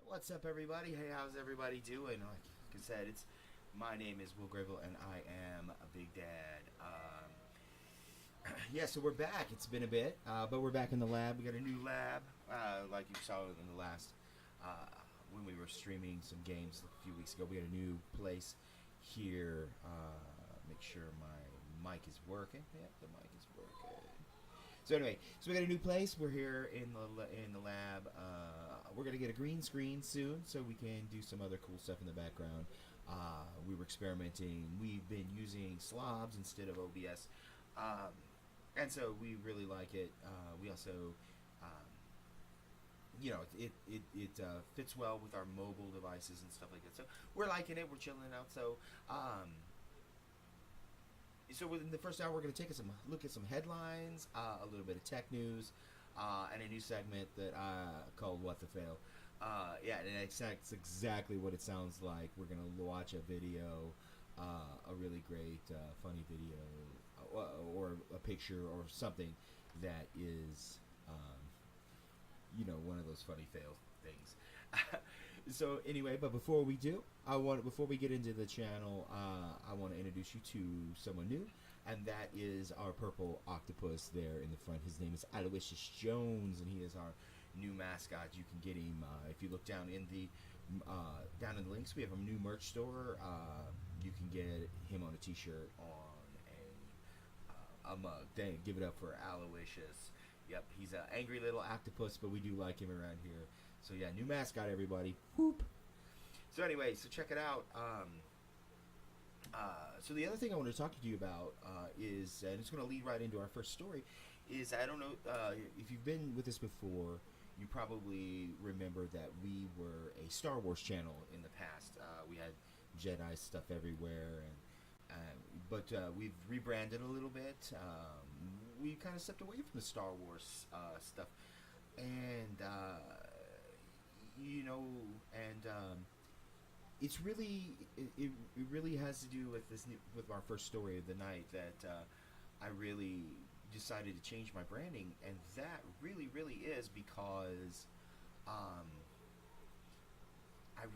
What's up, everybody? Hey, how's everybody doing? Like I said, my name is Will Grable, and I am a Big Dad. Yeah, so we're back. It's been a bit, but we're back in the lab. We got a new lab, like you saw in the last when we were streaming some games a few weeks ago. We got a new place here. Make sure my mic is working. Yep, the mic is working. So anyway, so we got a new place. We're here in the lab. We're gonna get a green screen soon, so we can do some other cool stuff in the background. We were experimenting. We've been using slobs instead of OBS, and so we really like it. We also, it fits well with our mobile devices and stuff like that. So we're liking it. We're chilling out. So within the first hour, we're going to take a look at some headlines, a little bit of tech news, and a new segment that I called "What the Fail." Yeah, and that's exactly what it sounds like. We're going to watch a video, a really great, funny video, or a picture or something that is, one of those funny fail things. So anyway, but before we get into the channel, I want to introduce you to someone new, and that is our purple octopus there in the front. His name is Aloysius Jones, and he is our new mascot. You can get him if you look down in the links. We have a new merch store. You can get him on a T-shirt, on a mug. Dang, give it up for Aloysius. Yep, he's an angry little octopus, but we do like him around here. So yeah, new mascot, everybody. Whoop. So anyway, so check it out. So the other thing I want to talk to you about is, and it's going to lead right into our first story, is I don't know if you've been with us before, you probably remember that we were a Star Wars channel in the past. We had Jedi stuff everywhere, but we've rebranded a little bit. We kind of stepped away from the Star Wars stuff, and it's really it really has to do with with our first story of the night that I really decided to change my branding, and that really is because I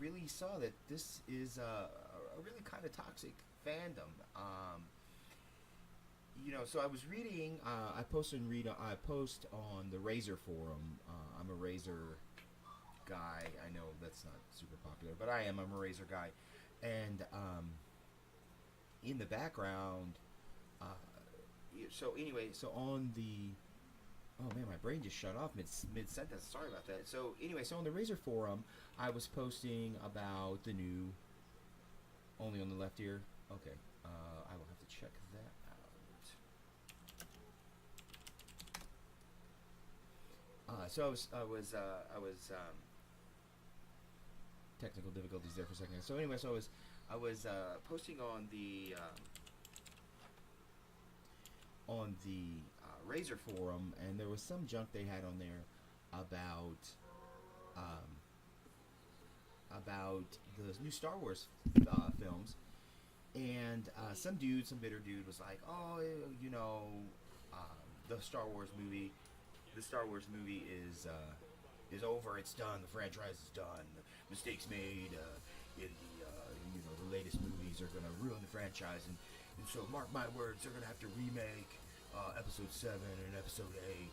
really saw that this is a really kind of toxic fandom. So I was reading. I post on the Razer forum. I'm a Razer guy. I know that's not super popular, but I'm a Razer guy, and in the background. So anyway, so on the oh man, my brain just shut off mid sentence. Sorry about that. So anyway, so on the Razer forum, I was posting about the new. Only on the left ear. Okay, I will have to check that out. So I was technical difficulties there for a second. So anyway, so I was posting on the Razer forum, and there was some junk they had on there about the new Star Wars films, and some bitter dude was like, oh, the Star Wars movie is over. It's done. The franchise is done. Mistakes made in the latest movies are going to ruin the franchise, and so mark my words, they're going to have to remake Episode 7 and Episode 8.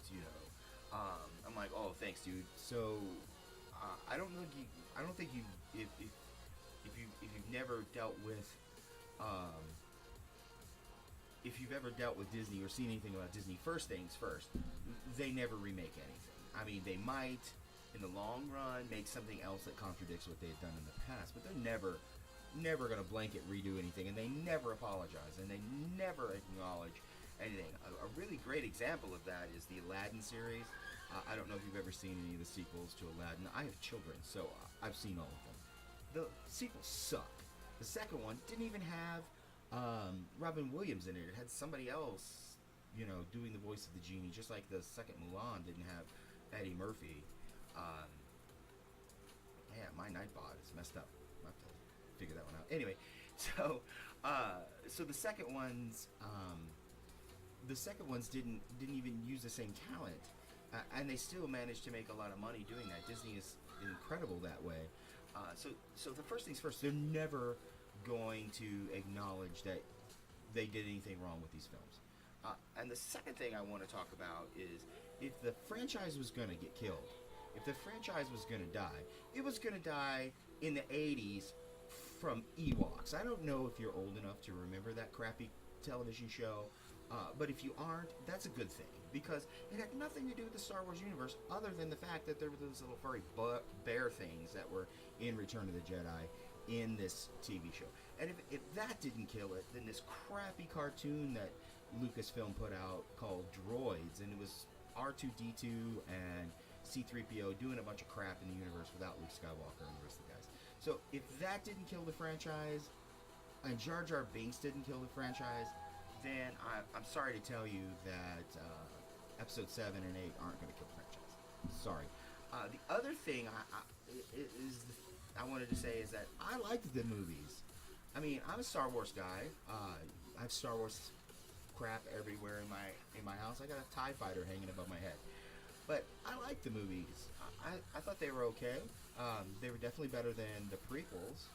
I'm like, oh, thanks, dude. So I don't think if you've never dealt with if you've ever dealt with Disney or seen anything about Disney, first things first, they never remake anything. I mean, they might, in the long run, make something else that contradicts what they've done in the past, but they're never going to blanket redo anything, and they never apologize, and they never acknowledge anything. A really great example of that is the Aladdin series. I don't know if you've ever seen any of the sequels to Aladdin. I have children, so I've seen all of them. The sequels suck. The second one didn't even have Robin Williams in it. It had somebody else, doing the voice of the genie, just like the second Mulan didn't have Eddie Murphy. Yeah, my Nightbot is messed up. I have to figure that one out. Anyway, so the second ones didn't even use the same talent, and they still managed to make a lot of money doing that. Disney is incredible that way. So the first things first, they're never going to acknowledge that they did anything wrong with these films. And the second thing I want to talk about is if the franchise was going to get killed, if the franchise was going to die, it was going to die in the 80s from Ewoks. I don't know if you're old enough to remember that crappy television show, but if you aren't, that's a good thing, because it had nothing to do with the Star Wars universe other than the fact that there were those little furry bear things that were in Return of the Jedi in this TV show. And if that didn't kill it, then this crappy cartoon that Lucasfilm put out called Droids, and it was R2-D2 and C-3PO doing a bunch of crap in the universe without Luke Skywalker and the rest of the guys. So if that didn't kill the franchise, and Jar Jar Binks didn't kill the franchise, then I'm sorry to tell you that Episode 7 and 8 aren't going to kill the franchise. Sorry. The other thing I wanted to say is that I liked the movies. I mean, I'm a Star Wars guy. I have Star Wars crap everywhere in my house. I got a TIE fighter hanging above my head. But I liked the movies. I thought they were okay. They were definitely better than the prequels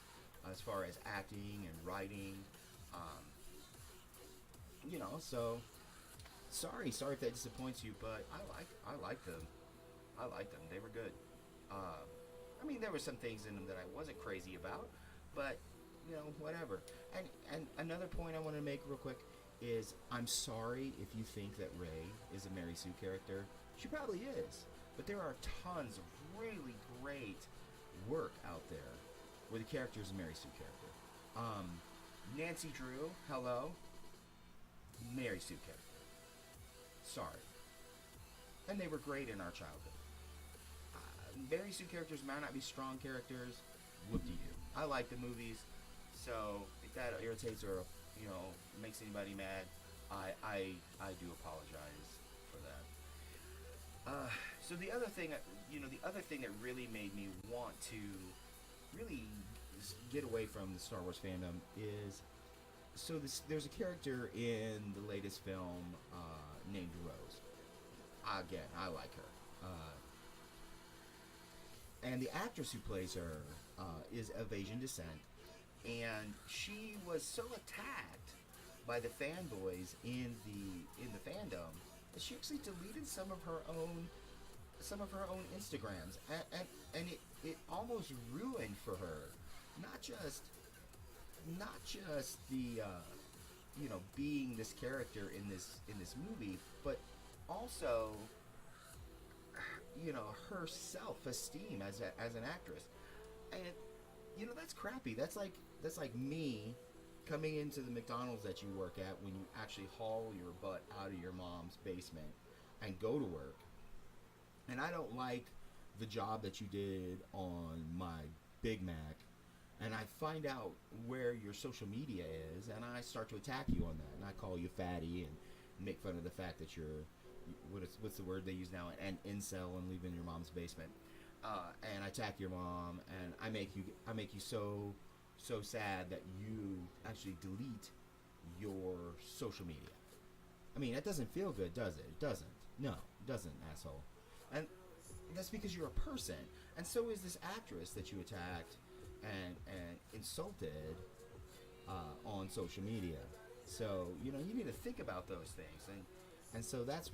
as far as acting and writing. So sorry if that disappoints you, but I like them. I like them. They were good. I mean, there were some things in them that I wasn't crazy about, but whatever. And another point I want to make real quick is I'm sorry if you think that Rey is a Mary Sue character. She probably is, but there are tons of really great work out there where the character is a Mary Sue character. Nancy Drew, hello, Mary Sue character. Sorry. And they were great in our childhood. Mary Sue characters might not be strong characters. Whoop-de-doo. I like the movies, so if that irritates or makes anybody mad, I do apologize for that. So the other thing that really made me want to really get away from the Star Wars fandom is there's a character in the latest film named Rose. Again, I like her. And the actress who plays her is of Asian descent, and she was so attacked by the fanboys in the fandom that she actually deleted some of her own Instagrams, and it almost ruined for her not just the being this character in this movie, but also her self-esteem as an actress. And that's crappy. That's like me coming into the McDonald's that you work at when you actually haul your butt out of your mom's basement and go to work, and I don't like the job that you did on my Big Mac, and I find out where your social media is, and I start to attack you on that, and I call you fatty and make fun of the fact that you're what's the word they use now, an incel and live in your mom's basement, and I attack your mom, and I make you so sad that you actually delete your social media. I mean, that doesn't feel good, does it? It doesn't. No, it doesn't, asshole. And that's because you're a person, and so is this actress that you attacked and insulted on social media. So you need to think about those things, and so that's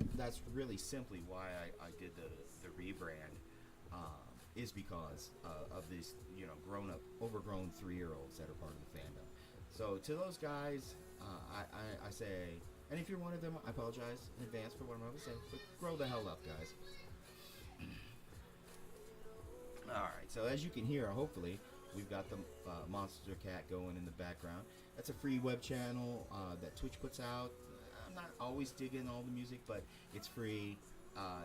really simply why I did the rebrand, is because of these overgrown 3-year-olds that are part of the fandom. So to those guys, I say, and if you're one of them, I apologize in advance for what I'm going to say, but grow the hell up, guys. Alright, so as you can hear, hopefully, we've got the Monster Cat going in the background. That's a free web channel that Twitch puts out. I'm not always digging all the music, but it's free.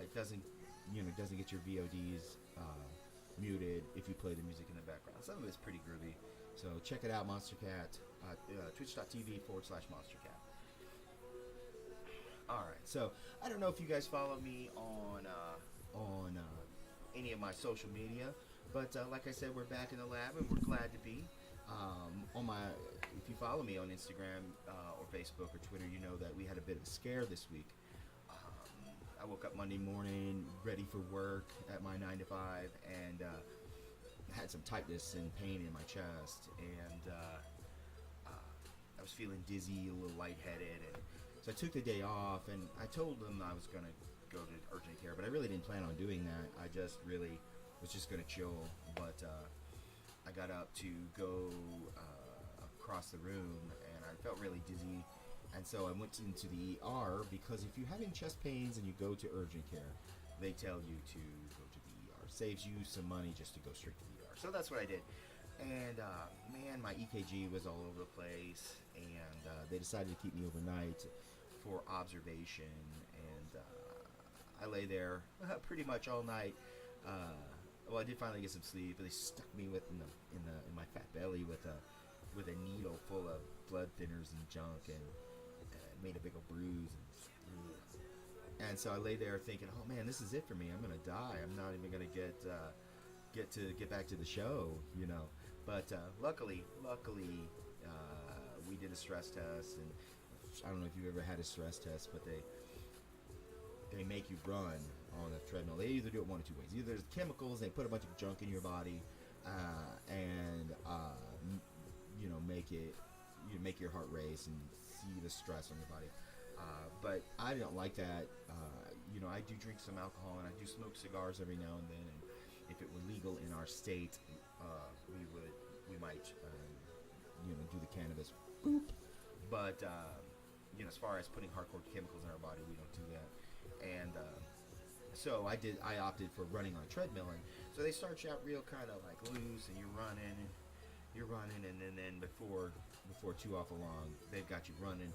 It doesn't get your VODs muted if you play the music in the background. Some of it's pretty groovy. So check it out, Monster Cat, twitch.tv/MonsterCat. Alright, so I don't know if you guys follow me on any of my social media, but like I said, we're back in the lab and we're glad to be. If you follow me on Instagram or Facebook or Twitter, you know that we had a bit of a scare this week. I woke up Monday morning ready for work at my 9 to 5, and had some tightness and pain in my chest, and I was feeling dizzy, a little lightheaded, and so I took the day off. And I told them I was gonna go to urgent care, but I really didn't plan on doing that. I just really was just gonna chill. But I got up to go across the room, and I felt really dizzy. And so I went into the ER, because if you're having chest pains and you go to urgent care, they tell you to go to the ER. Saves you some money just to go straight to the ER. So that's what I did. And man, my EKG was all over the place, and they decided to keep me overnight for observation. And I lay there pretty much all night. Well, I did finally get some sleep, but they stuck me in my fat belly with a needle full of blood thinners and junk, and made a big old bruise. And so I lay there thinking, oh man, this is it for me. I'm gonna die. I'm not even gonna get back to the show, you know. But luckily, we did a stress test, and I don't know if you've ever had a stress test, but they make you run on a treadmill. They either do it one of two ways. Either there's chemicals, they put a bunch of junk in your body, and you know, make your heart race and see the stress on your body. But I don't like that. You know, I do drink some alcohol, and I do smoke cigars every now and then. And if it were legal in our state, we might you know, do the cannabis. Boop. But you know, as far as putting hardcore chemicals in our body, we don't do that. And so I opted for running on a treadmill, and so they start you out real kind of like loose, and you're running, and then before too awful long, they've got you running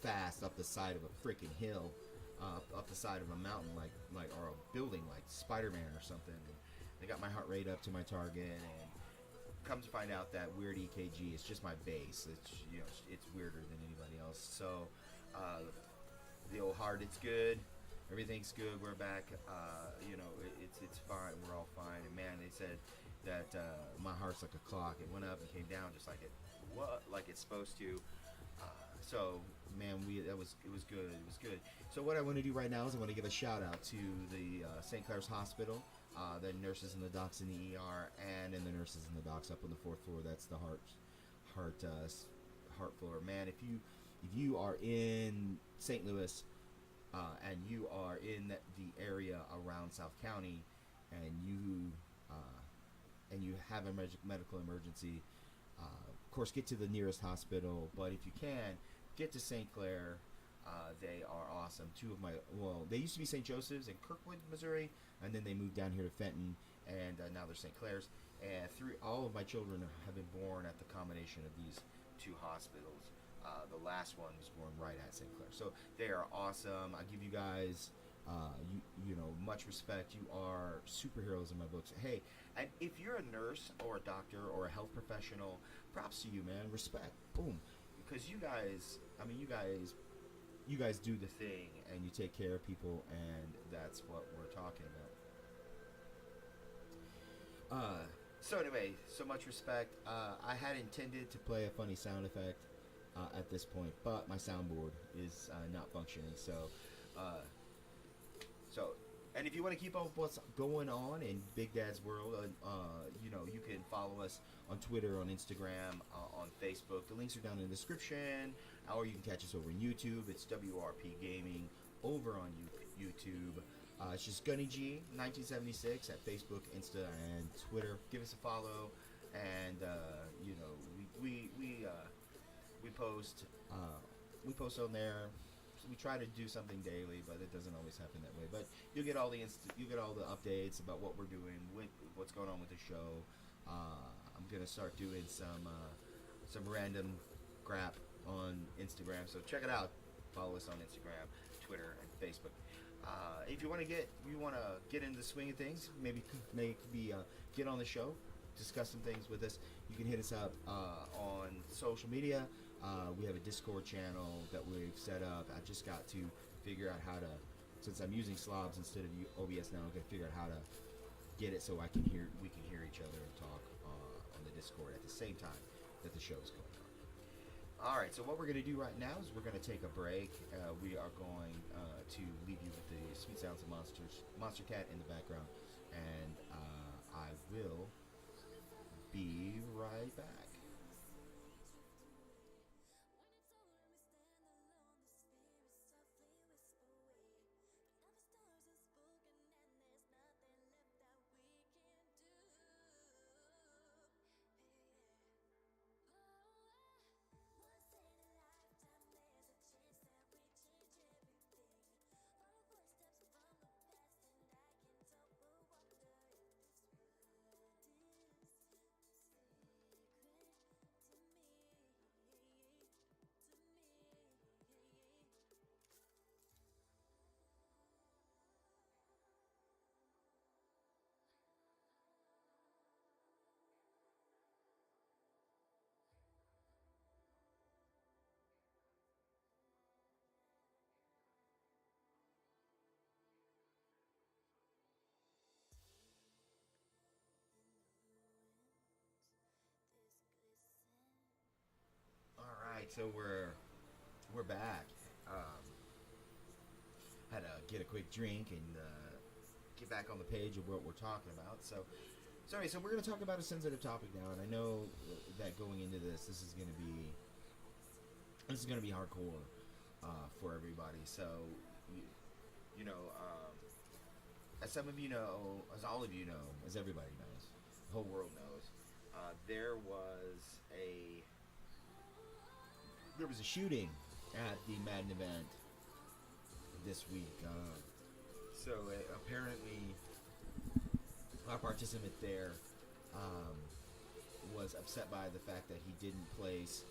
fast up the side of a freaking hill, up the side of a mountain, like or a building, like Spider-Man or something. And they got my heart rate up to my target, and comes to find out that weird EKG is just my base. It's, you know, it's weirder than anybody else. So the old heart, it's good. Everything's good. We're back. You know, it's fine. We're all fine. And man, they said that my heart's like a clock. It went up and came down just like it's supposed to. So man, it was good. It was good. So what I want to do right now is I want to give a shout out to the St. Clair's Hospital, the nurses and the docs in the ER, and the nurses and the docs up on the 4th floor. That's the heart floor. Man, if you are in St. Louis, and you are in the area around South County, and you have a medical emergency, of course, get to the nearest hospital. But if you can, get to St. Clair. They are awesome. They used to be St. Joseph's in Kirkwood, Missouri, and then they moved down here to Fenton, and now they're St. Clair's. And all of my children have been born at the combination of these two hospitals. The last one was born right at St. Clair. So they are awesome. I give you guys, you know, much respect. You are superheroes in my books. Hey, and if you're a nurse or a doctor or a health professional, props to you, man. Respect. Boom. Because you guys do the thing, and you take care of people, and that's what we're talking about. So anyway, so much respect. I had intended to play a funny sound effect at this point, but my soundboard is not functioning. And if you want to keep up with what's going on in Big Dad's world, you know, you can follow us on Twitter, on Instagram, on Facebook. The links are down in the description, or you can catch us over on YouTube. It's WRPGaming over on YouTube. It's just Gunny G 1976 at Facebook, Insta, and Twitter. Give us a follow, and you know, we post on there. We try to do something daily, but it doesn't always happen that way. But you'll get all the updates about what we're doing, what's going on with the show. I'm gonna start doing some random crap on Instagram, so check it out. Follow us on Instagram, Twitter, and Facebook. If you want to get into the swing of things, maybe get on the show, discuss some things with us. You can hit us up on social media. We have a Discord channel that we've set up. I just got to figure out how to, since I'm using slobs instead of OBS now, I'm gonna figure out how to get it so we can hear each other and talk on the Discord at the same time that the show's going on. All right, so what we're gonna do right now is we're gonna take a break. We are going to leave you with the sweet sounds of Monster Cat in the background, and I will be right back. All right, so we're back. Um, had to get a quick drink and get back on the page of what we're talking about. So, sorry. So we're going to talk about a sensitive topic now, and I know that going into this is going to be hardcore for everybody. So, you, you know, as some of you know, as all of you know, as everybody knows, the whole world knows, there was a shooting at the Madden event this week. Apparently, our participant there um, was upset by the fact that he didn't place,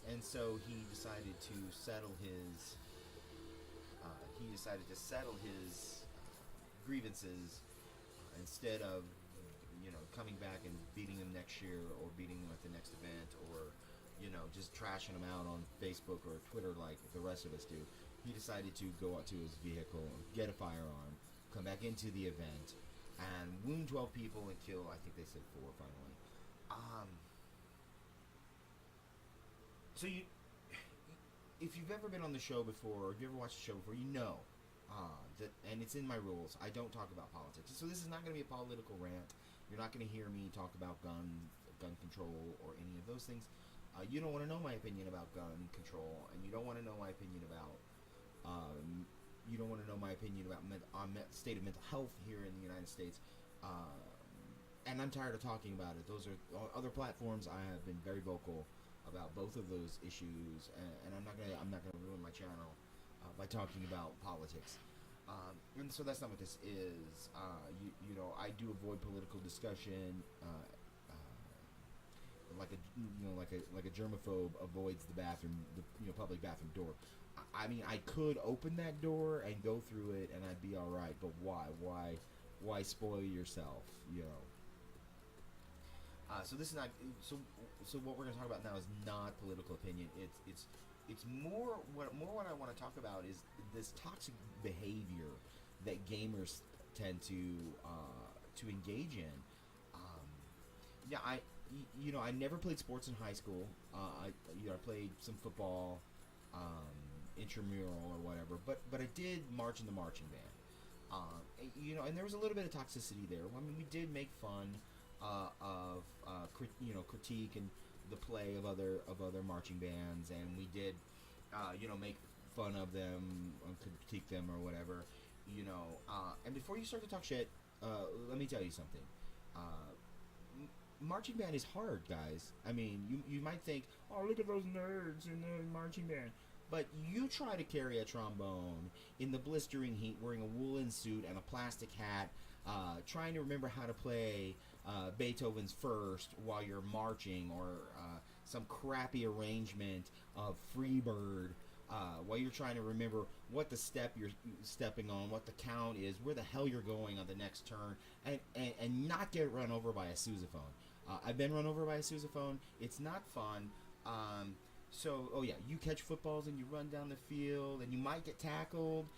and so he decided to settle his grievances instead of coming back and beating them next year or beating them at the next event or just trashing them out on Facebook or Twitter like the rest of us do. He decided to go out to his vehicle, get a firearm, come back into the event, and wound 12 people and kill, I think they said 4 finally. So if you've ever been on the show before, or if you ever watched the show before, you know that, and it's in my rules, I don't talk about politics. So this is not going to be a political rant. You're not going to hear me talk about gun control or any of those things. You don't want to know my opinion about gun control, and you don't want to know my opinion about state of mental health here in the United States. And I'm tired of talking about it. Those are other platforms. I have been very vocal about both of those issues, and I'm not gonna ruin my channel by talking about politics. And so that's not what this is. I do avoid political discussion. Like a germaphobe avoids the bathroom, the public bathroom door. I mean, I could open that door and go through it, and I'd be all right. But why spoil yourself? So this is not. So what we're going to talk about now is not political opinion. It's more what I want to talk about is this toxic behavior that gamers tend to engage in. I never played sports in high school. I played some football, intramural or whatever. But I did march in the marching band. And there was a little bit of toxicity there. I mean, we did make fun of critique and the play of other marching bands, and we did make fun of them, critique them or whatever. And before you start to talk shit, let me tell you something. Marching band is hard, guys. I mean, you might think, oh, look at those nerds in the marching band. But you try to carry a trombone in the blistering heat, wearing a woolen suit and a plastic hat, trying to remember how to play Beethoven's First while you're marching, or some crappy arrangement of Freebird, while you're trying to remember what the step you're stepping on, what the count is, where the hell you're going on the next turn, and not get run over by a sousaphone. I've been run over by a sousaphone. It's not fun. You catch footballs and you run down the field, and you might get tackled,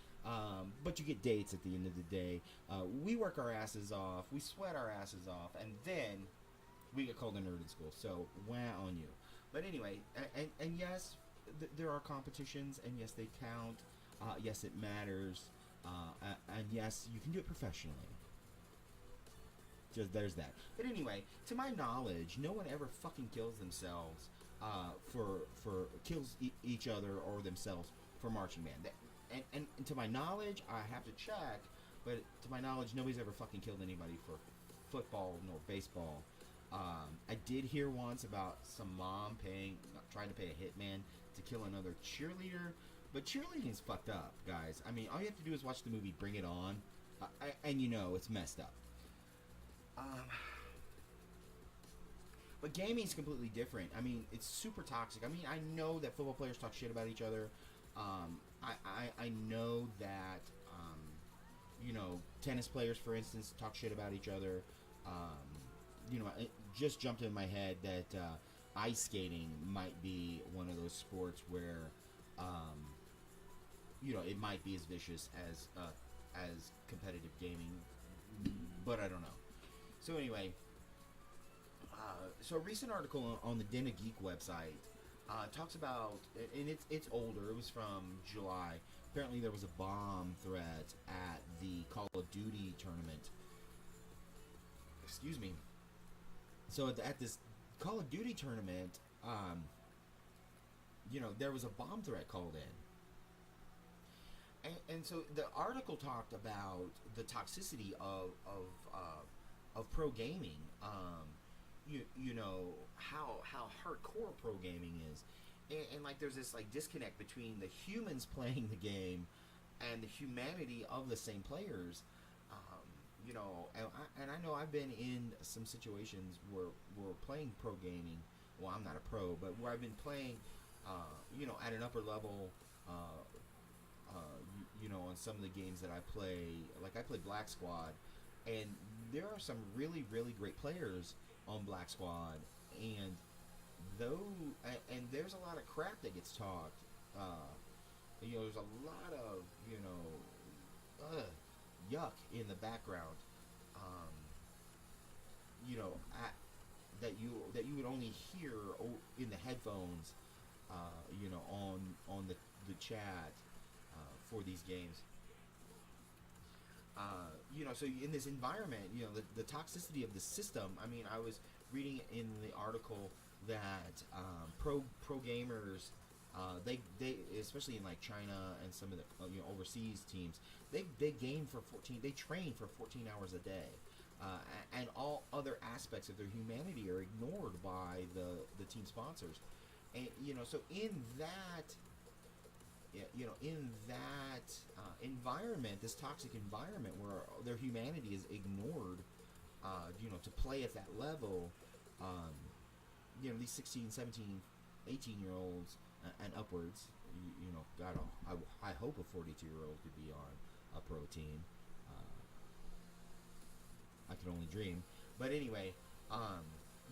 but you get dates at the end of the day. We work our asses off, we sweat our asses off, and then we get called a nerd in school. So, wah on you. But anyway, and yes, there are competitions, and yes, they count. Yes, it matters. And yes, you can do it professionally. just there's that. But anyway, to my knowledge, no one ever fucking kills themselves for kills each other or themselves for marching band. And to my knowledge, I have to check, but to my knowledge, nobody's ever fucking killed anybody for football nor baseball. I did hear once about some mom trying to pay a hitman to kill another cheerleader, but cheerleading is fucked up, guys. I mean, all you have to do is watch the movie Bring It On, and you know it's messed up. But gaming is completely different. I mean, it's super toxic. I mean, I know that football players talk shit about each other. I know that, you know, tennis players, for instance, talk shit about each other. You know, it just jumped in my head that ice skating might be one of those sports where, you know, it might be as vicious as competitive gaming, but I don't know. So anyway, so a recent article on the Den of Geek website talks about, and it's older. It was from July. Apparently, there was a bomb threat at the Call of Duty tournament. Excuse me. So at this Call of Duty tournament, you know, there was a bomb threat called in. And so the article talked about the toxicity of pro gaming. You know how hardcore pro gaming is, and like there's this like disconnect between the humans playing the game and the humanity of the same players. You know, and I know I've been in some situations where we're playing pro gaming. Well, I'm not a pro, but where I've been playing, you know, at an upper level. You know, on some of the games that I play, like I play Black Squad, and there are some really, really great players on Black Squad, and there's a lot of crap that gets talked. You know, there's a lot of, you know, yuck in the background. You know, that you would only hear in the headphones. You know, on the chat. For these games, you know, so in this environment, you know, the toxicity of the system. I mean, I was reading in the article that pro gamers, they especially in like China and some of the you know overseas teams, they game for 14, they train for 14 hours a day, and all other aspects of their humanity are ignored by the team sponsors, and you know, so in that. You know, in that environment, this toxic environment where their humanity is ignored, you know, to play at that level, you know, these 16, 17, 18-year-olds and upwards, you know, God, I hope a 42-year-old could be on a pro team. I can only dream. But anyway,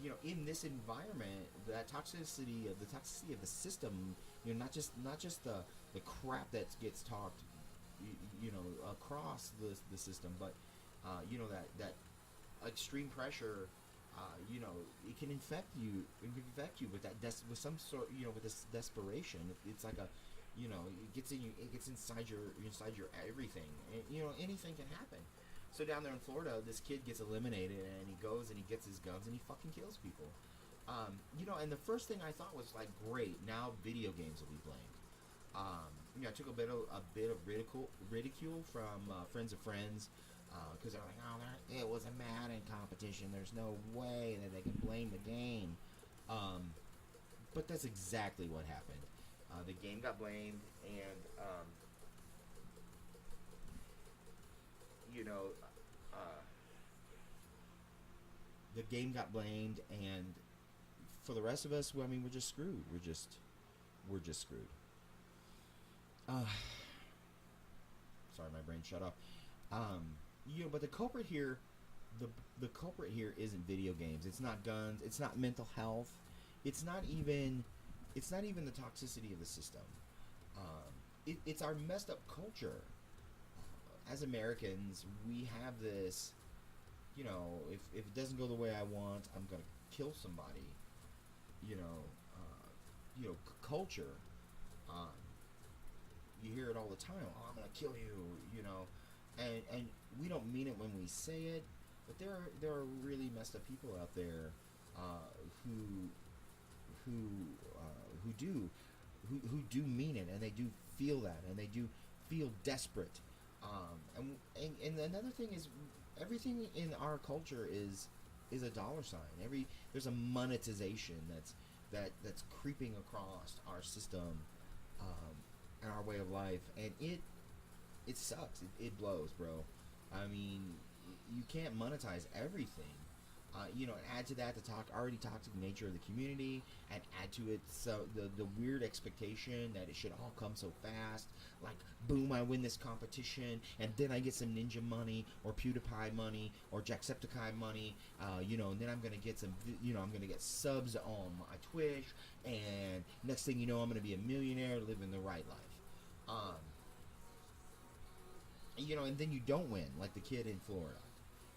you know, in this environment, that toxicity of the system, you know, not just the crap that gets talked, you know, across the system, but you know, that extreme pressure, you know, it can infect you. It can infect you with that with some sort, you know, with this desperation. It's like a, you know, it gets in you. It gets inside your everything. And, you know, anything can happen. So down there in Florida, this kid gets eliminated, and he goes and he gets his guns and he fucking kills people. You know, and the first thing I thought was like, great, now video games will be blamed. You know, I took a bit of ridicule from friends of friends, because they're like, oh, it was a Madden competition. There's no way that they can blame the game. But that's exactly what happened. The game got blamed, and you know, the game got blamed, and for the rest of us, well, I mean, we're just screwed. We're just screwed. Sorry, my brain shut off. You know, but the culprit here, the culprit here isn't video games. It's not guns. It's not mental health. It's not even the toxicity of the system. It's our messed up culture. As Americans, we have this, you know, if it doesn't go the way I want, I'm gonna kill somebody. You know, culture. You hear it all the time. Oh, I'm gonna kill you. You know, and we don't mean it when we say it, But there are really messed up people out there who who do who do mean it, and they do feel that, and they do feel desperate. And another thing is, everything in our culture is a dollar sign. There's a monetization that's creeping across our system, and our way of life, and it sucks. It blows, bro. I mean, you can't monetize everything. And add to that the already toxic nature of the community, and add to it the weird expectation that it should all come so fast. Like, boom, I win this competition, and then I get some Ninja money, or PewDiePie money, or Jacksepticeye money, and then I'm gonna get I'm gonna get subs on my Twitch, and next thing you know, I'm gonna be a millionaire living the right life. And then you don't win, like the kid in Florida.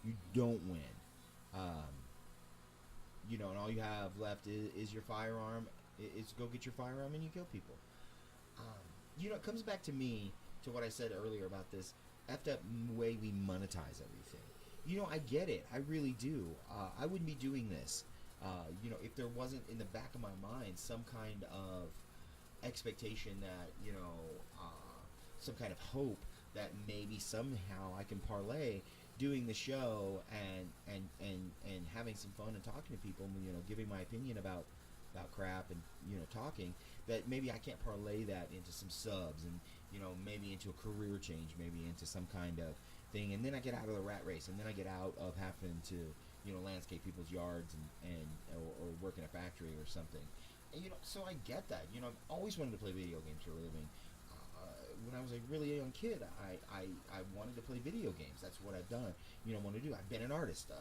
You don't win. And all you have left is your firearm. It's go get your firearm and you kill people. It comes back to what I said earlier about this effed up way we monetize everything. I get it. I really do. I wouldn't be doing this, if there wasn't in the back of my mind some kind of expectation that, some kind of hope that maybe somehow I can parlay doing the show and having some fun and talking to people, giving my opinion about crap and talking, that maybe I can't parlay that into some subs and maybe into a career change, maybe into some kind of thing, and then I get out of the rat race, and then I get out of having to landscape people's yards or work in a factory or something. And, so I get that. I've always wanted to play video games for a living. When I was a really young kid, I wanted to play video games. That's what I've done. Want to do. I've been an artist.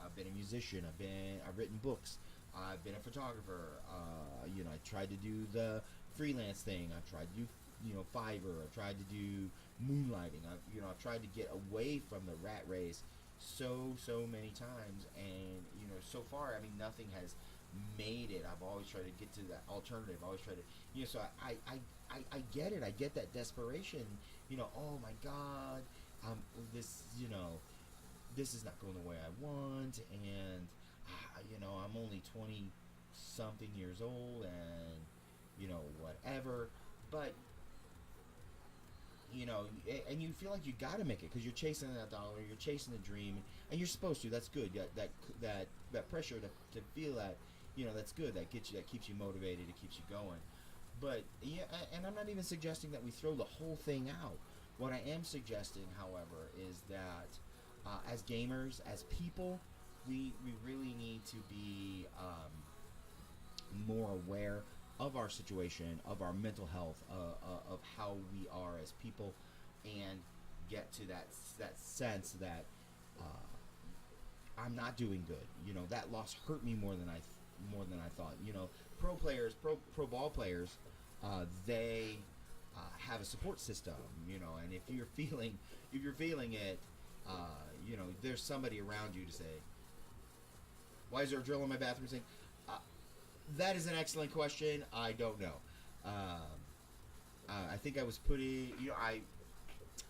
I've been a musician. I've written books. I've been a photographer. I tried to do the freelance thing. I've tried to do Fiverr. I've tried to do moonlighting. I've tried to get away from the rat race so many times, and so far, I mean, nothing has made it. I've always tried to get to that alternative. I always try to, so I get it. I get that desperation. Oh my God, this, this is not going the way I want, and I'm only 20 something years old, and whatever. But and you feel like you got to make it because you're chasing that dollar, you're chasing the dream, and you're supposed to. That's good. That pressure to feel that, that's good. That keeps you motivated. It keeps you going. But yeah, and I'm not even suggesting that we throw the whole thing out. What I am suggesting, however, is that as gamers, as people, we really need to be more aware of our situation, of our mental health, of how we are as people, and get to that sense that I'm not doing good. That loss hurt me more than I thought. Pro players, pro ball players, they have a support system. And if you're feeling it, there's somebody around you to say, "Why is there a drill in my bathroom sink?" That is an excellent question. I don't know. I think I was putting,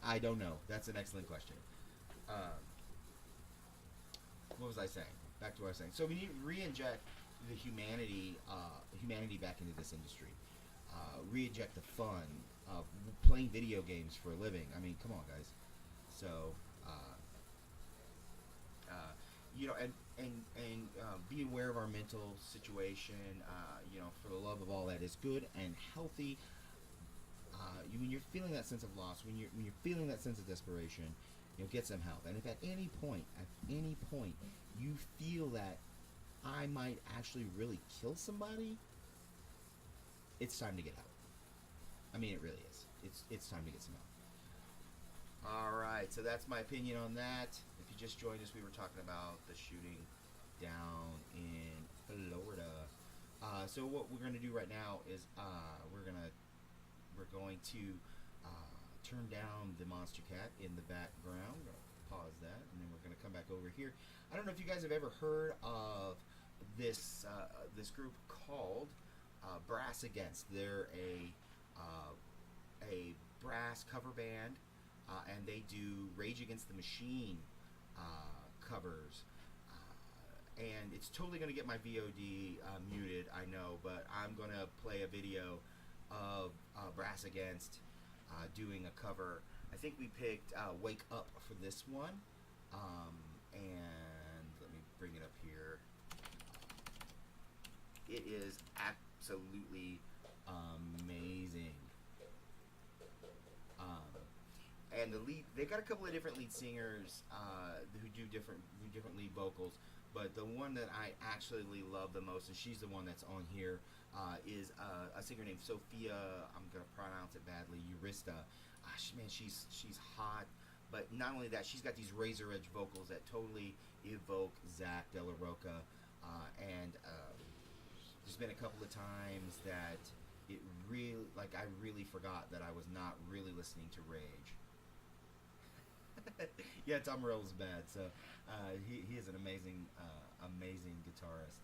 I don't know. That's an excellent question. What was I saying? Back to what I was saying. So we need to re-inject the humanity back into this industry. Re-inject the fun of playing video games for a living. I mean, come on, guys. So, and be aware of our mental situation. For the love of all that is good and healthy. When you're feeling that sense of loss, when you're feeling that sense of desperation, get some help. And if at any point you feel that I might actually really kill somebody, it's time to get help. I mean, it really is. It's time to get some help. All right, so that's my opinion on that. If you just joined us, we were talking about the shooting down in Florida. So what we're going to do right now is we're going to turn down the monster cat in the background. We're going to pause that, and then we're going to come back over here. I don't know if you guys have ever heard of this group called Brass Against. They're a brass cover band, and they do Rage Against the Machine covers. And it's totally going to get my VOD muted, I know, but I'm going to play a video of Brass Against doing a cover. I think we picked Wake Up for this one. And let me bring it up here. It is absolutely amazing. And they got a couple of different lead singers who do different lead vocals, but the one that I actually love the most, and she's the one that's on here, is a singer named Sophia. I'm gonna pronounce it badly. Eurista. Man, she's hot. But not only that, she's got these razor edge vocals that totally evoke Zach De La Rocha. And there's been a couple of times that it really, like, I really forgot that I was not really listening to Rage. Yeah, Tom Morello's bad. So he is an amazing guitarist.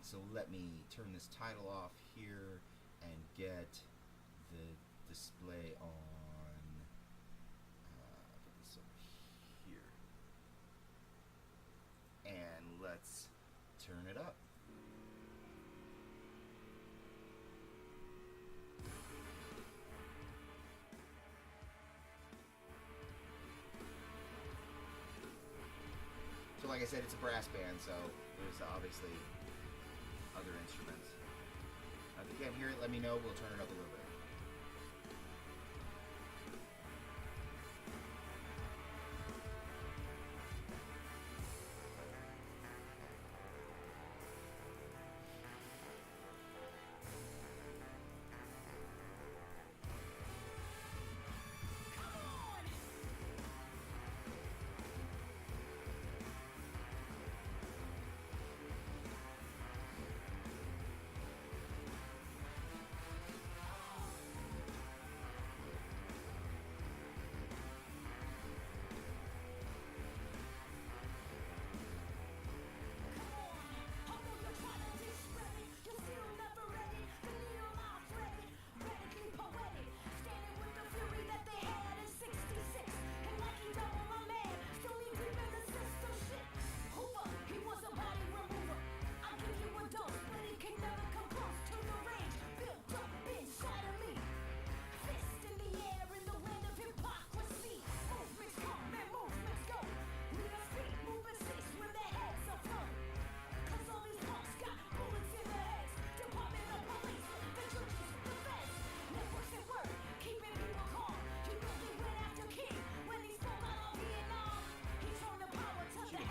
So let me turn this title off here and get the display on. Put this over here, and let's turn it up. So like I said, it's a brass band, so there's obviously other instruments. If you can't hear it, let me know. We'll turn it up a little bit.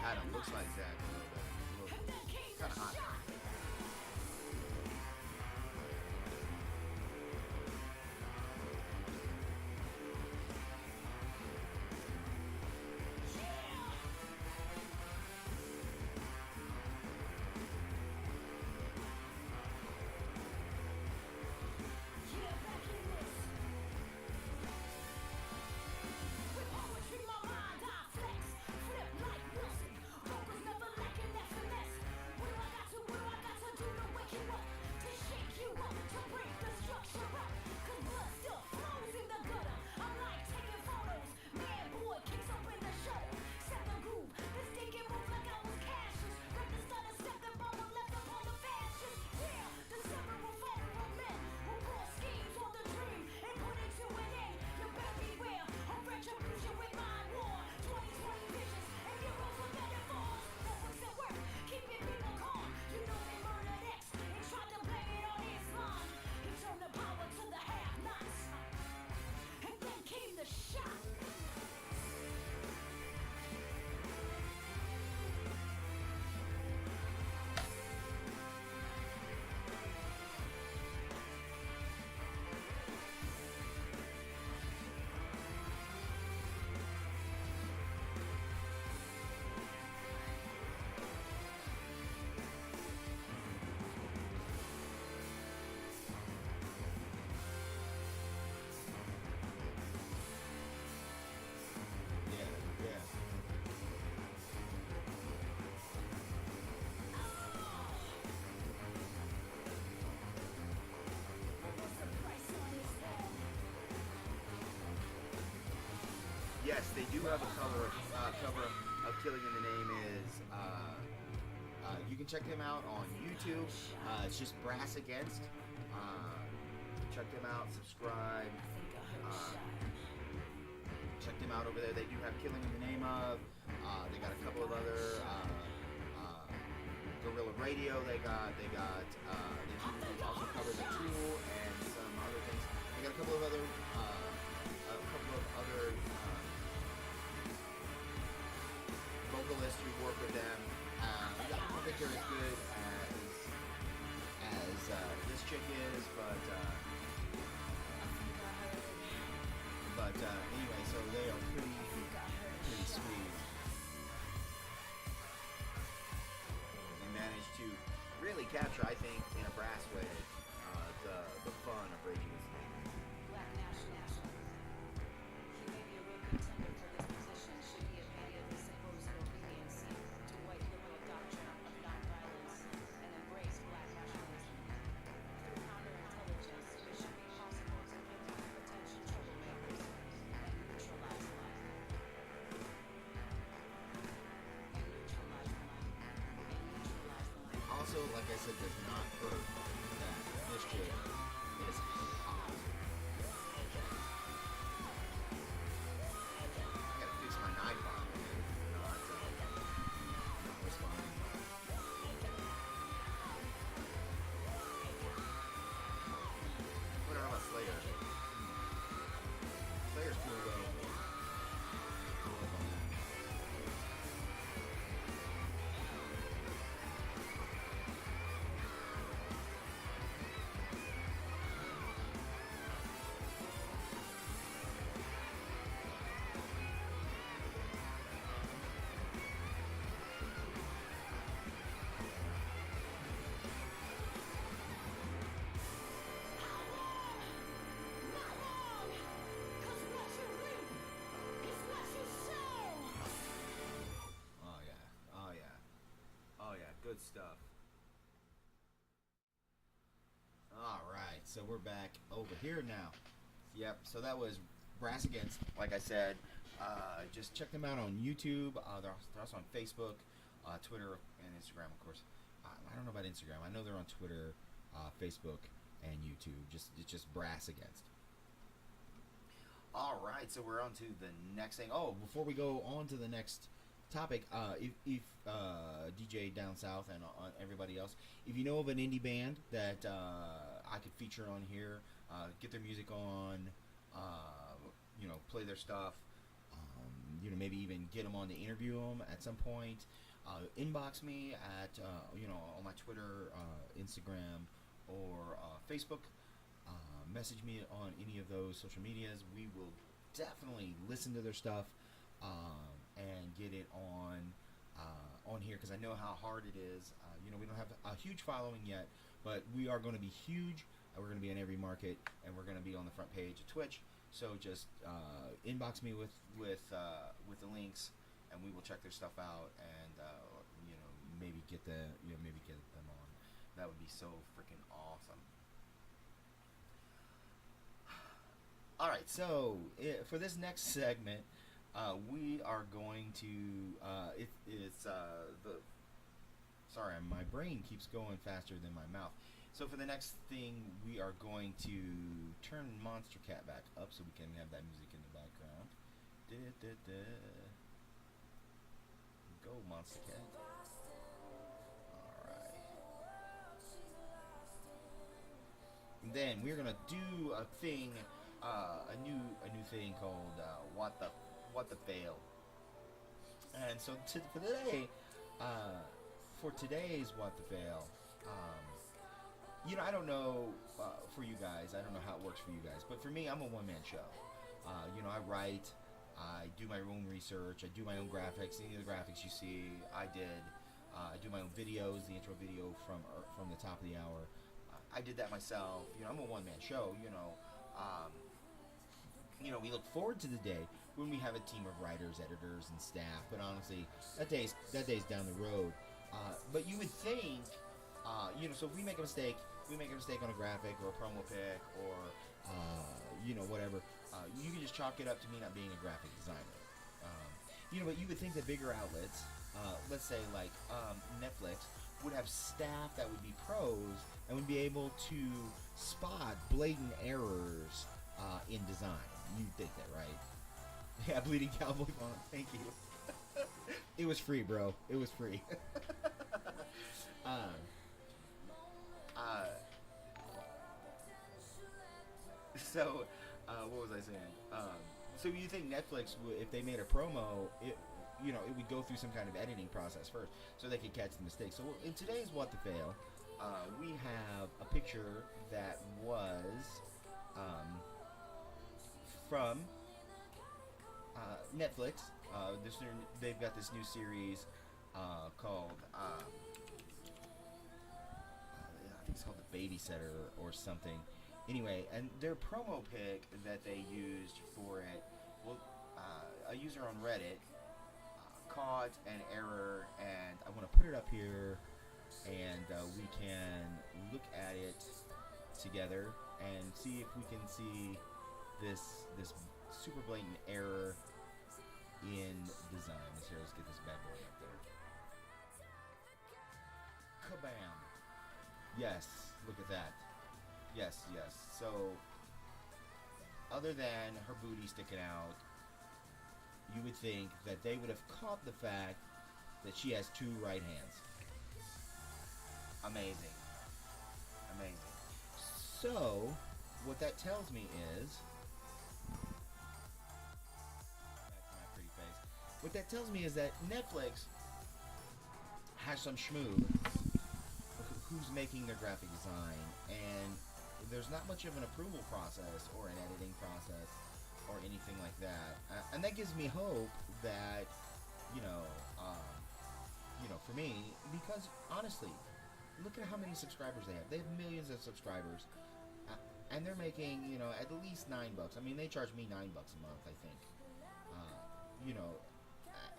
Kind of looks like Zach a little bit. Kind of hot. Yes, they do have a cover of Killing in the Name is you can check them out on YouTube. It's just Brass Against. Check them out, subscribe. Check them out over there. They do have Killing in the Name of. They got a couple of other Guerrilla Radio. They do also cover the Tool and some other things. They got a couple of other vocalists who work with them. I don't think they're as good as this chick is, but anyway, so they are pretty sweet. They managed to really capture, I think, in a brass way, the fun of Rage Against the Machine. Black National. He may be a real contender for this position should he have any of the supposed obedience to white liberal doctrine of nonviolence and embrace black nationalism. Through counterintelligence, it should be possible to pinpoint potential troublemakers and neutralize life. Also, like I said, does not hurt that this chick is hot. I gotta fix my knife on it. Not responding. What about Slayer? Slayer's cool though. Good stuff. Alright, so we're back over here now. Yep, so that was Brass Against, like I said. Just check them out on YouTube. They're also on Facebook, Twitter, and Instagram, of course. I don't know about Instagram. I know they're on Twitter, Facebook, and YouTube. It's just Brass Against. Alright, so we're on to the next thing. Oh, before we go on to the next topic, if DJ Down South and everybody else, if you know of an indie band that I could feature on here, get their music on, play their stuff, maybe even get them on to interview them at some point, inbox me at on my Twitter, Instagram, or Facebook. Message me on any of those social medias. We will definitely listen to their stuff and get it on here, because I know how hard it is. We don't have a huge following yet, but we are going to be huge. We're going to be in every market, and we're going to be on the front page of Twitch. So just inbox me with the links, and we will check their stuff out, and maybe get them on. That would be so freaking awesome. All right, so for this next segment, we are going to sorry, my brain keeps going faster than my mouth. So for the next thing, we are going to turn Monster Cat back up so we can have that music in the background. Go, Monster Cat. All right. And then we're gonna do a thing, a new thing called What the Fail. And so for today's What the Fail, I don't know for you guys. I don't know how it works for you guys, but for me, I'm a one-man show. I write, I do my own research, I do my own graphics. Any of the graphics you see, I did. I do my own videos, the intro video from the top of the hour. I did that myself. I'm a one-man show. We look forward to the day when we have a team of writers, editors, and staff. But honestly, that day's down the road. But you would think, so if we make a mistake on a graphic or a promo pic or, whatever, you can just chalk it up to me not being a graphic designer. But you would think that bigger outlets, let's say like Netflix, would have staff that would be pros and would be able to spot blatant errors in design. You'd think that, right? Yeah, Bleeding Cowboy font. Thank you. It was free, bro. It was free. uh, uh, so, what was I saying? So you think Netflix, if they made a promo, it would go through some kind of editing process first, so they could catch the mistakes. So in today's What the Fail, we have a picture that was from Netflix. They've got this new series called I think it's called The Babysitter or something. Anyway, and their promo pic that they used for it, well, a user on Reddit caught an error, and I want to put it up here, and we can look at it together and see if we can see this super blatant error in design. Let's get this bad boy up there. Kabam! Yes, look at that. Yes. So, other than her booty sticking out, you would think that they would have caught the fact that she has two right hands. Amazing. So, what that tells me is, back to my pretty face. What that tells me is that Netflix has some schmoo who's making their graphic design, and there's not much of an approval process or an editing process or anything like that, and that gives me hope that for me, because honestly, look at how many subscribers they have. They have millions of subscribers, and they're making at least $9. I mean, they charge me $9 a month, I think.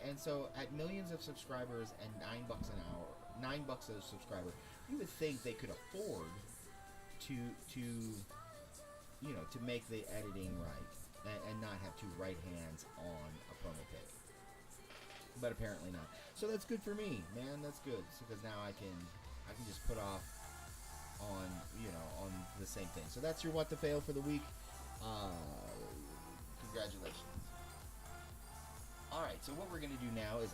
And so at millions of subscribers and $9 an hour, $9 a subscriber, you would think they could afford to make the editing right and not have two right hands on a promo pic. But apparently not. So that's good for me, man. That's good, because now I can just put off on the same thing. So that's your What the Fail for the week. Congratulations. Alright, so what we're going to do now is,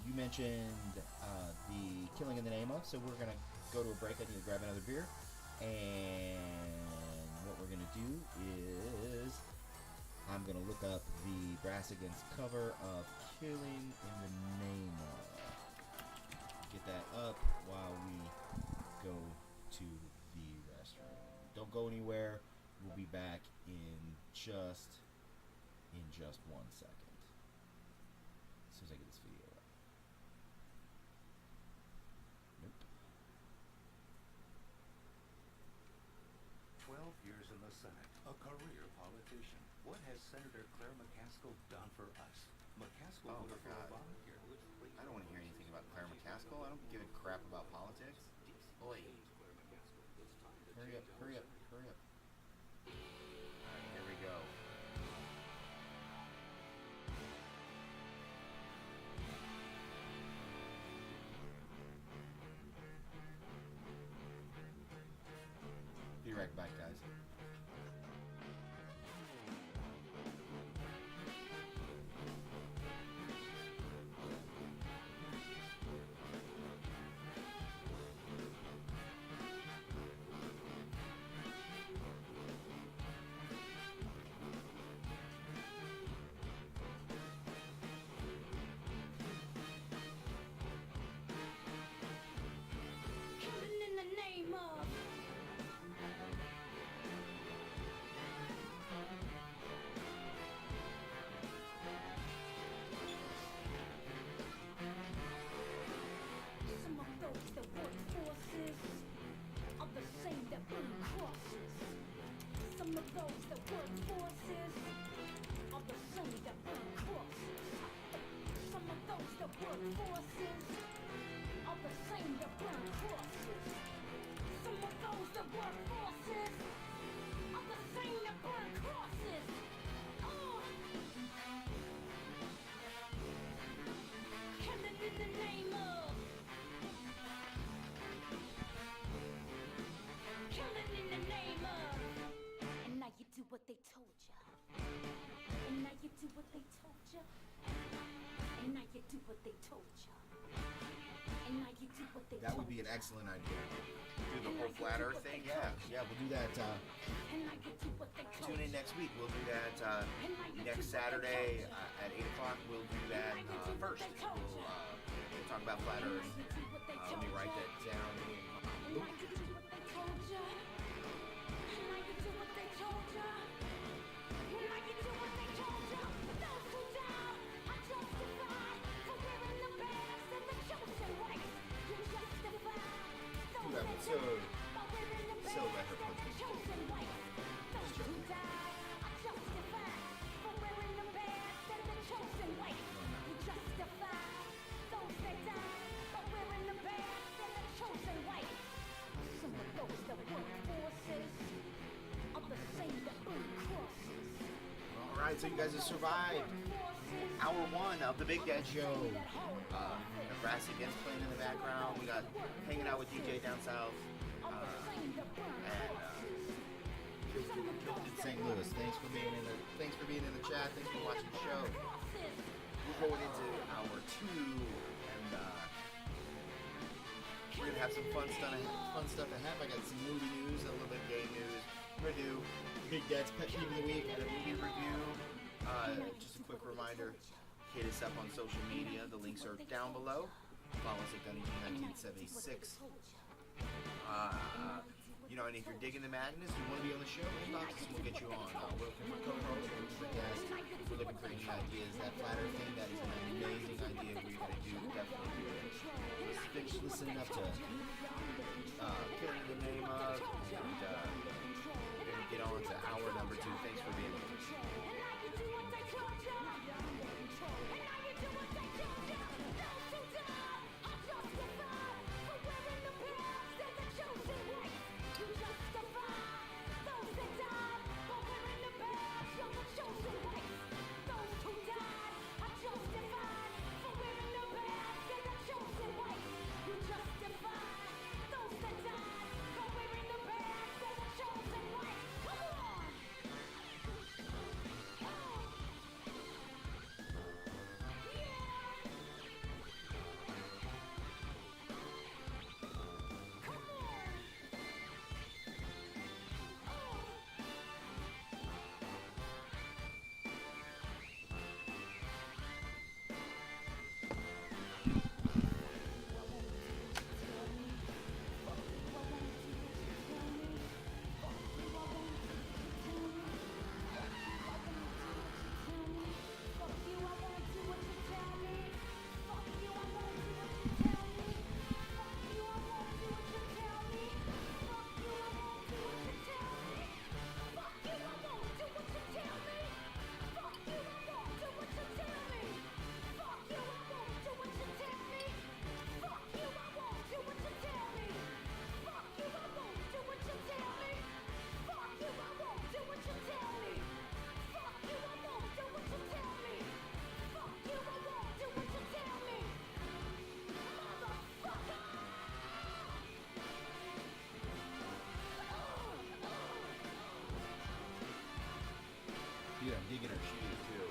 you mentioned the Killing in the Name of, so we're going to go to a break. I need to grab another beer. And what we're going to do is, I'm going to look up the Brass Against cover of Killing in the Name of. Get that up while we go to the restroom. Don't go anywhere. We'll be back in just 1 second. As soon as I get this video up. Nope. 12 years in the Senate, a career politician. What has Senator Claire McCaskill done for us? McCaskill voted for Obamacare, which I don't want to hear anything about Claire McCaskill. I don't give a crap about politics. Boy. Hurry up. Alright, here we go. Be right back, guys. Killing in the name of. Some of those that work forces are the same that burn crosses. Some of those that work forces are the same that burn crosses. Some of those that work forces are the same that burn crosses. Some of those that work forces are the same that burn crosses. what they told ya. And now you do what they told ya. And now you do what they That told would be an ya. excellent idea. Do the whole flat Earth thing. Yeah, we'll do that. And now you do what they told Tune in ya. next week. We'll do that next Saturday at 8 o'clock. We'll do that first. We'll talk about flat Earth. Let me write that down. And now you do what they told ya. And now you do what they told ya. And now you do what they told ya. Those who doubt are justified for wearing the bands and the chosen white. You're justified. Those That would that so doubt are wearing the so let bands her and punch the me. chosen white. Those who died are justified for wearing the bands and the chosen white. You're justified. Those that died are wearing the bands and the chosen white. Some of those that work forces are the same that burn crosses. All right, so you guys have survived hour one of the Big Dad Show. Nebraska against playing in the background. We got hanging out with DJ down south. And Killed in St. Louis. Thanks for being in the chat. Thanks for watching the show. We're going into hour two, and we're gonna have some fun stuff ahead. I got some movie news, a little bit of game news. We're gonna do Big Dad's Pet Peeve of the Week and a movie review. Just a quick reminder, hit us up on social media. The links are down below. Follow us at Gunny1976. And if you're digging the madness, you want to be on the show, inbox us and we'll get you on. We're looking for co-hosts, we're looking for guests, we're looking for any ideas. That flat Earth thing, that is an amazing idea. We're going to do, definitely do it. Let's finish listening up to Killing in the Name of, and we're going to get on to hour number two. Thanks for being with us. Dude, I'm digging her shoes too.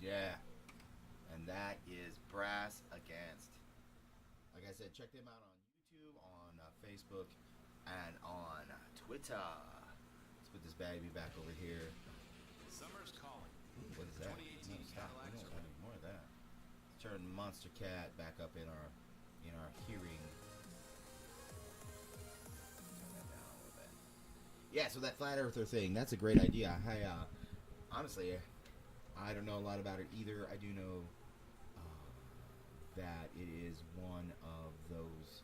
Yeah. And that is Brass Against. Like I said, check them out on YouTube, on Facebook, and on Twitter. Let's put this baby back over here. Summer's calling. What is that? 2018 No, stop. We Cadillacs don't are have more of that. Let's turn Monster Cat back up in our hearing. Turn that down a little bit. Yeah, so that flat earther thing, that's a great idea. Honestly, I don't know a lot about it either. I do know that it is one of those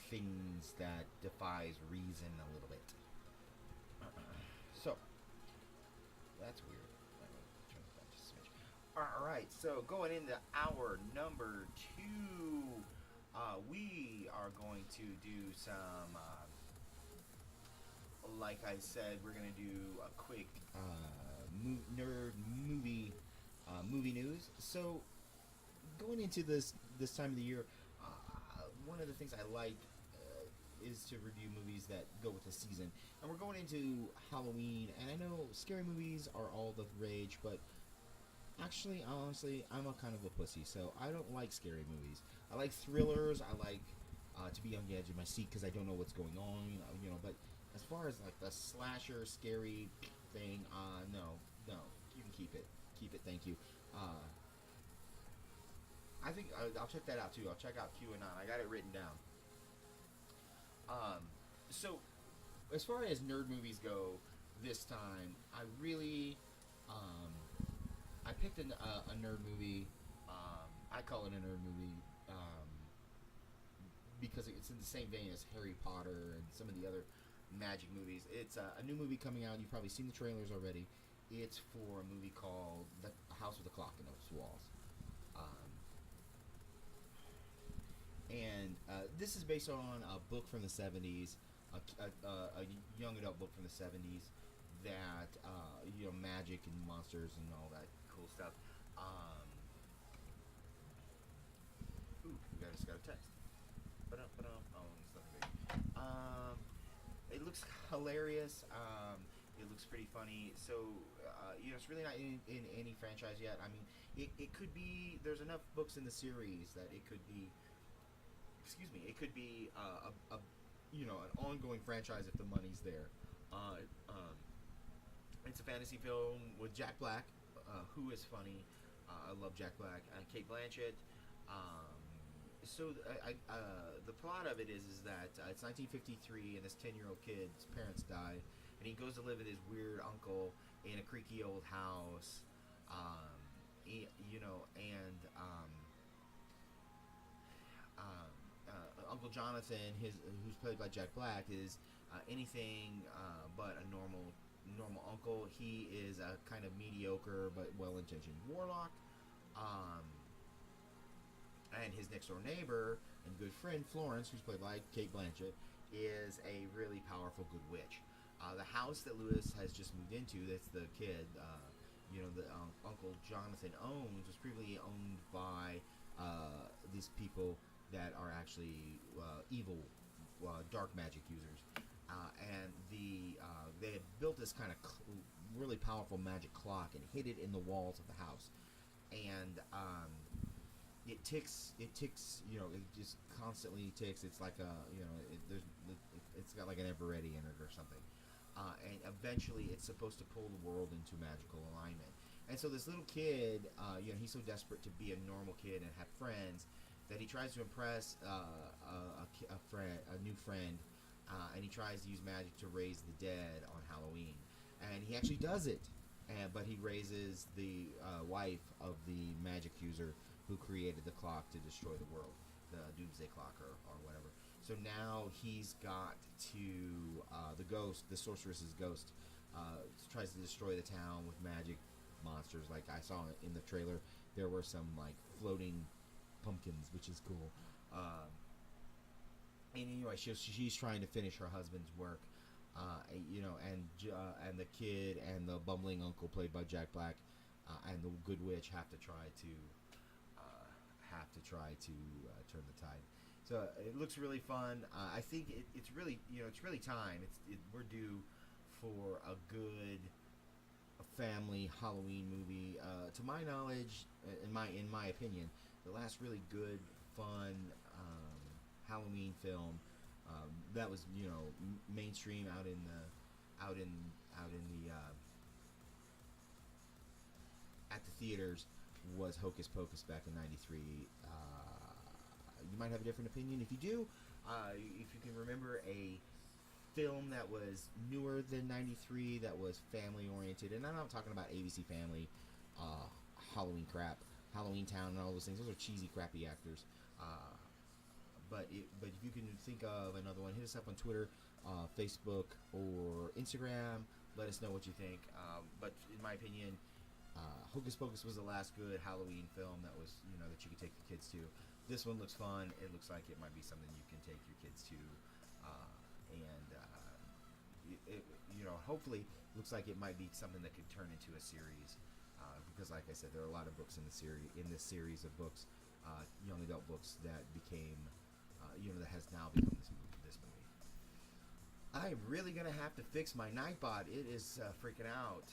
things that defies reason a little bit. So, that's weird. Turn it back just a smidge. Alright, so going into hour number 2, we are going to do some, like I said, we're going to do a quick nerd movie news. So, going into this time of the year, one of the things I like is to review movies that go with the season, and we're going into Halloween. And I know scary movies are all the rage, but actually, honestly, I'm a kind of a pussy, so I don't like scary movies. I like thrillers. I like to be on the edge of my seat because I don't know what's going on, But as far as like the slasher, scary thing, no, you can keep it. Thank you. I think I'll check that out too. I'll check out QAnon. I got it written down. So as far as nerd movies go, this time I really, I picked a nerd movie. I call it a nerd movie because it's in the same vein as Harry Potter and some of the other magic movies. It's a new movie coming out. You've probably seen the trailers already. It's for a movie called The House with a Clock in Its Walls. And this is based on a book from the 70s, a young adult book from the 70s that, magic and monsters and all that cool stuff. Ooh, we just got a text. Oh, it's nothing big. It looks hilarious. It looks pretty funny. So, it's really not in any franchise yet. I mean, it could be, there's enough books in the series that it could be, it could be an ongoing franchise if the money's there. It's a fantasy film with Jack Black, who is funny. I love Jack Black and Kate Blanchett. The plot of it is that it's 1953 and this 10-year-old kid's parents died, and he goes to live with his weird uncle in a creaky old house. Uncle Jonathan, who's played by Jack Black, is anything but a normal uncle. He is a kind of mediocre but well-intentioned warlock. And his next door neighbor and good friend Florence, who's played by Kate Blanchett, is a really powerful good witch. The house that Lewis has just moved into, that's the kid, Uncle Jonathan owns, was previously owned by these people that are actually evil, dark magic users. And they had built this kind of really powerful magic clock and hid it in the walls of the house. And it ticks, it just constantly ticks. It's like it's got like an Eveready in it or something. And eventually it's supposed to pull the world into magical alignment. And so this little kid, he's so desperate to be a normal kid and have friends that he tries to impress a new friend, and he tries to use magic to raise the dead on Halloween. And he actually does it, but he raises the wife of the magic user who created the clock to destroy the world, the Doomsday Clock or whatever. So now he's got to, the sorceress's ghost, tries to destroy the town with magic monsters. Like I saw in the trailer, there were some like floating pumpkins, which is cool. And anyway, she's trying to finish her husband's work, and the kid and the bumbling uncle played by Jack Black, and the good witch have to try to turn the tide. So it looks really fun. I think it's really time. We're due for a good family Halloween movie. To my knowledge, in my opinion, the last really good, fun Halloween film that was mainstream out in the at the theaters was Hocus Pocus back in '93. You might have a different opinion. If you do, if you can remember a film that was newer than '93 that was family oriented, and I'm not talking about ABC Family, Halloween crap, Halloween Town, and all those things. Those are cheesy, crappy actors. But if you can think of another one, hit us up on Twitter, Facebook, or Instagram. Let us know what you think. But in my opinion, Hocus Pocus was the last good Halloween film that was that you could take your kids to. This one looks fun. It looks like it might be something you can take your kids to, hopefully looks like it might be something that could turn into a series. Because, like I said, there are a lot of books in this series of books, young adult books that became, that has now become this movie. I'm really gonna have to fix my Nightbot. It is freaking out.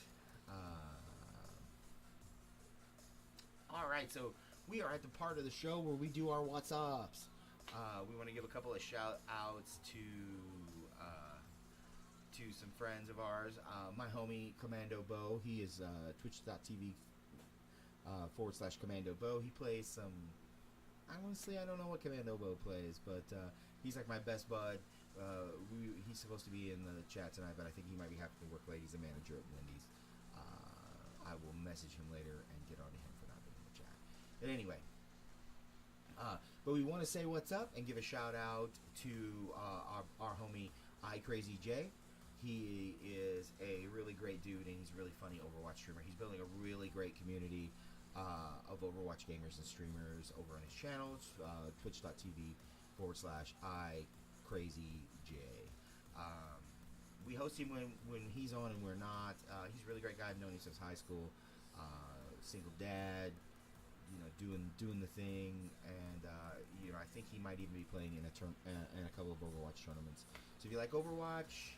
All right, so we are at the part of the show where we do our What's Ups. We want to give a couple of shout outs to some friends of ours. My homie Commando Bo, he is twitch.tv /Commando Bo. He plays some. Honestly, I don't know what Commando Bo plays, but he's like my best bud. He's supposed to be in the chat tonight, but I think he might be having to work late. He's a manager at Wendy's. I will message him later and get on to him for not being in the chat. But anyway, but we want to say what's up and give a shout out to our homie iCrazyJ. He is a really great dude and he's a really funny Overwatch streamer. He's building a really great community of Overwatch gamers and streamers over on his channels, twitch.tv /iCrazyJ. We host him when he's on and we're not. He's a really great guy. I've known him since high school. Single dad, doing the thing, and I think he might even be playing in a couple of Overwatch tournaments. So if you like Overwatch,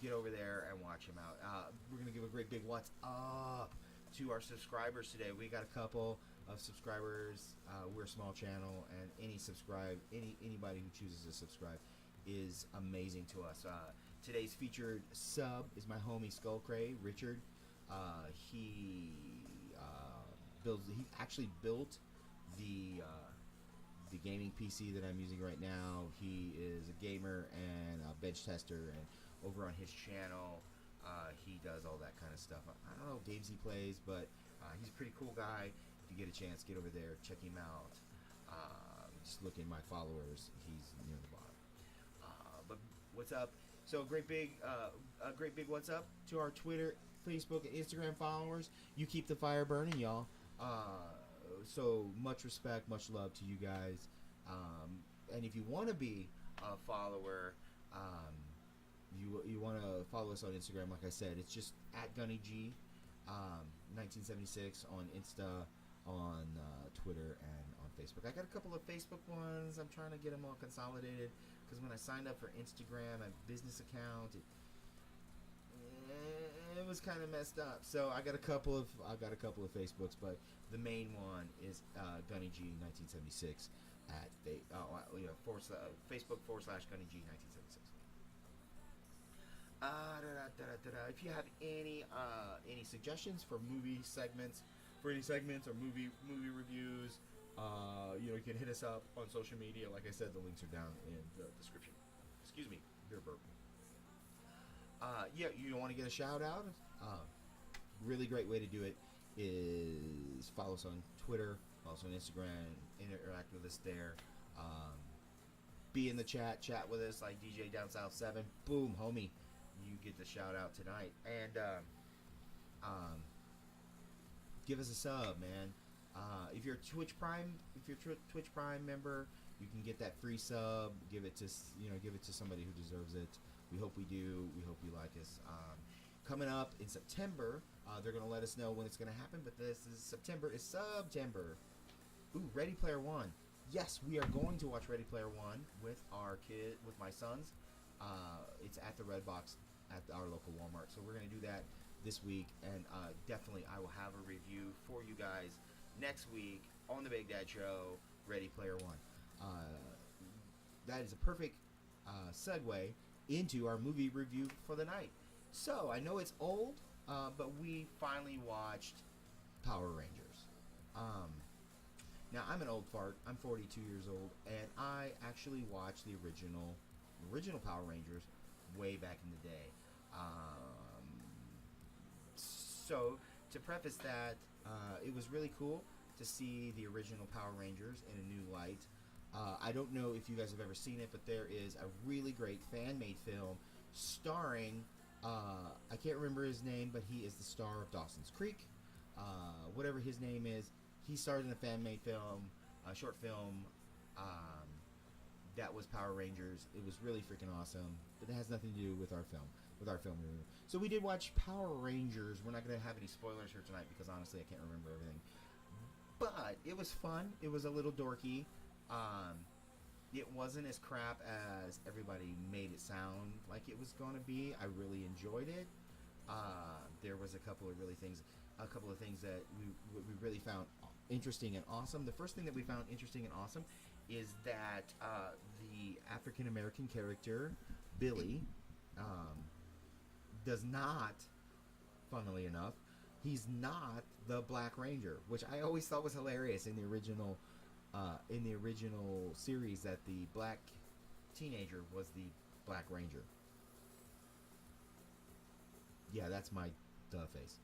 get over there and watch him out. We're gonna give a great big what's up to our subscribers today. We got a couple of subscribers. We're a small channel, and anybody who chooses to subscribe is amazing to us. Today's featured sub is my homie Skullcray Richard. He actually built the gaming PC that I'm using right now. He is a gamer and a bench tester, and over on his channel, he does all that kind of stuff. I don't know what games he plays, but he's a pretty cool guy. If you get a chance, get over there, check him out. Just look in my followers. He's near the bottom. But what's up? So a great big what's up to our Twitter, Facebook, and Instagram followers. You keep the fire burning, y'all. So much respect, much love to you guys. And if you want to be a follower, you want to follow us on Instagram. Like I said, it's just at GunnyG 1976 on Insta, on Twitter, and on Facebook. I got a couple of Facebook ones. I'm trying to get them all consolidated because when I signed up for Instagram, a business account, it was kind of messed up. So I got a couple of Facebooks, but the main one is GunnyG 1976 at Facebook /GunnyG 1976. If you have any suggestions for movie segments, or movie reviews, you can hit us up on social media. Like I said, the links are down in the description. Excuse me, beer burp. You want to get a shout out? Really great way to do it is follow us on Twitter, follow us on Instagram, interact with us there. Be in the chat with us like DJ Down South 7. Boom, homie, you get the shout out tonight. And give us a sub, man. If you're a Twitch Prime member, you can get that free sub. Give it to somebody who deserves it. We hope we do. We hope you like us. Coming up in September, they're going to let us know when it's going to happen, but this is September is September. Ooh, Ready Player One. Yes, we are going to watch Ready Player One with my sons. It's at the Red Box at our local Walmart. So we're going to do that this week, and definitely I will have a review for you guys next week on the Big Dad Show, Ready Player One. That is a perfect segue into our movie review for the night. So I know it's old, but we finally watched Power Rangers. Now I'm an old fart. I'm 42 years old, and I actually watched the original Power Rangers way back in the day. So to preface that, it was really cool to see the original Power Rangers in a new light. I don't know if you guys have ever seen it, but there is a really great fan-made film starring, I can't remember his name, but he is the star of Dawson's Creek. Whatever his name is, he starred in a fan-made film, a short film, that was Power Rangers. It was really freaking awesome, but it has nothing to do with our film review. So we did watch Power Rangers. We're not going to have any spoilers here tonight because honestly I can't remember everything. But it was fun. It was a little dorky. It wasn't as crap as everybody made it sound like it was going to be. I really enjoyed it. There was a couple of things that we really found interesting and awesome. The first thing that we found interesting and awesome is that the African American character Billy does not, funnily enough, he's not the Black Ranger, which I always thought was hilarious in the original series, that the black teenager was the Black Ranger. Yeah, that's my duh face.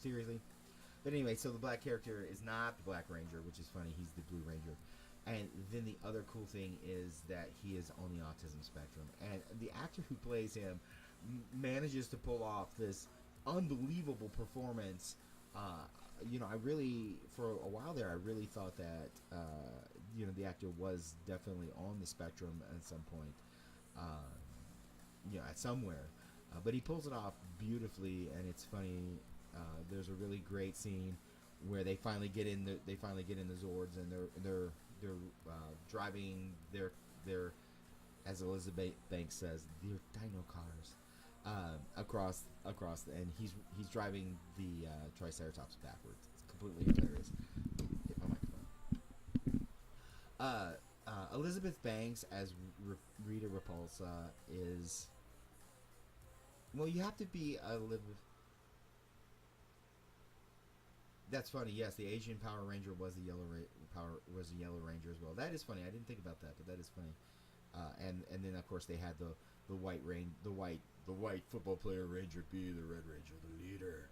Seriously? But anyway, so the black character is not the Black Ranger, which is funny. He's the Blue Ranger. And then the other cool thing is that he is on the autism spectrum. And the actor who plays him manages to pull off this unbelievable performance. I really, for a while there, I really thought that, the actor was definitely on the spectrum at some point, at somewhere. But he pulls it off beautifully, and it's funny. There's a really great scene where they finally get in the Zords, and they're driving their as Elizabeth Banks says, their dino cars across, and he's driving the Triceratops backwards. It's completely hilarious. Hit my microphone. Elizabeth Banks as Rita Repulsa is, well, you have to be a That's funny. Yes, the Asian Power Ranger was the Yellow Ranger as well. That is funny. I didn't think about that, but that is funny. And then of course they had the white football player Ranger B, the Red Ranger, the leader.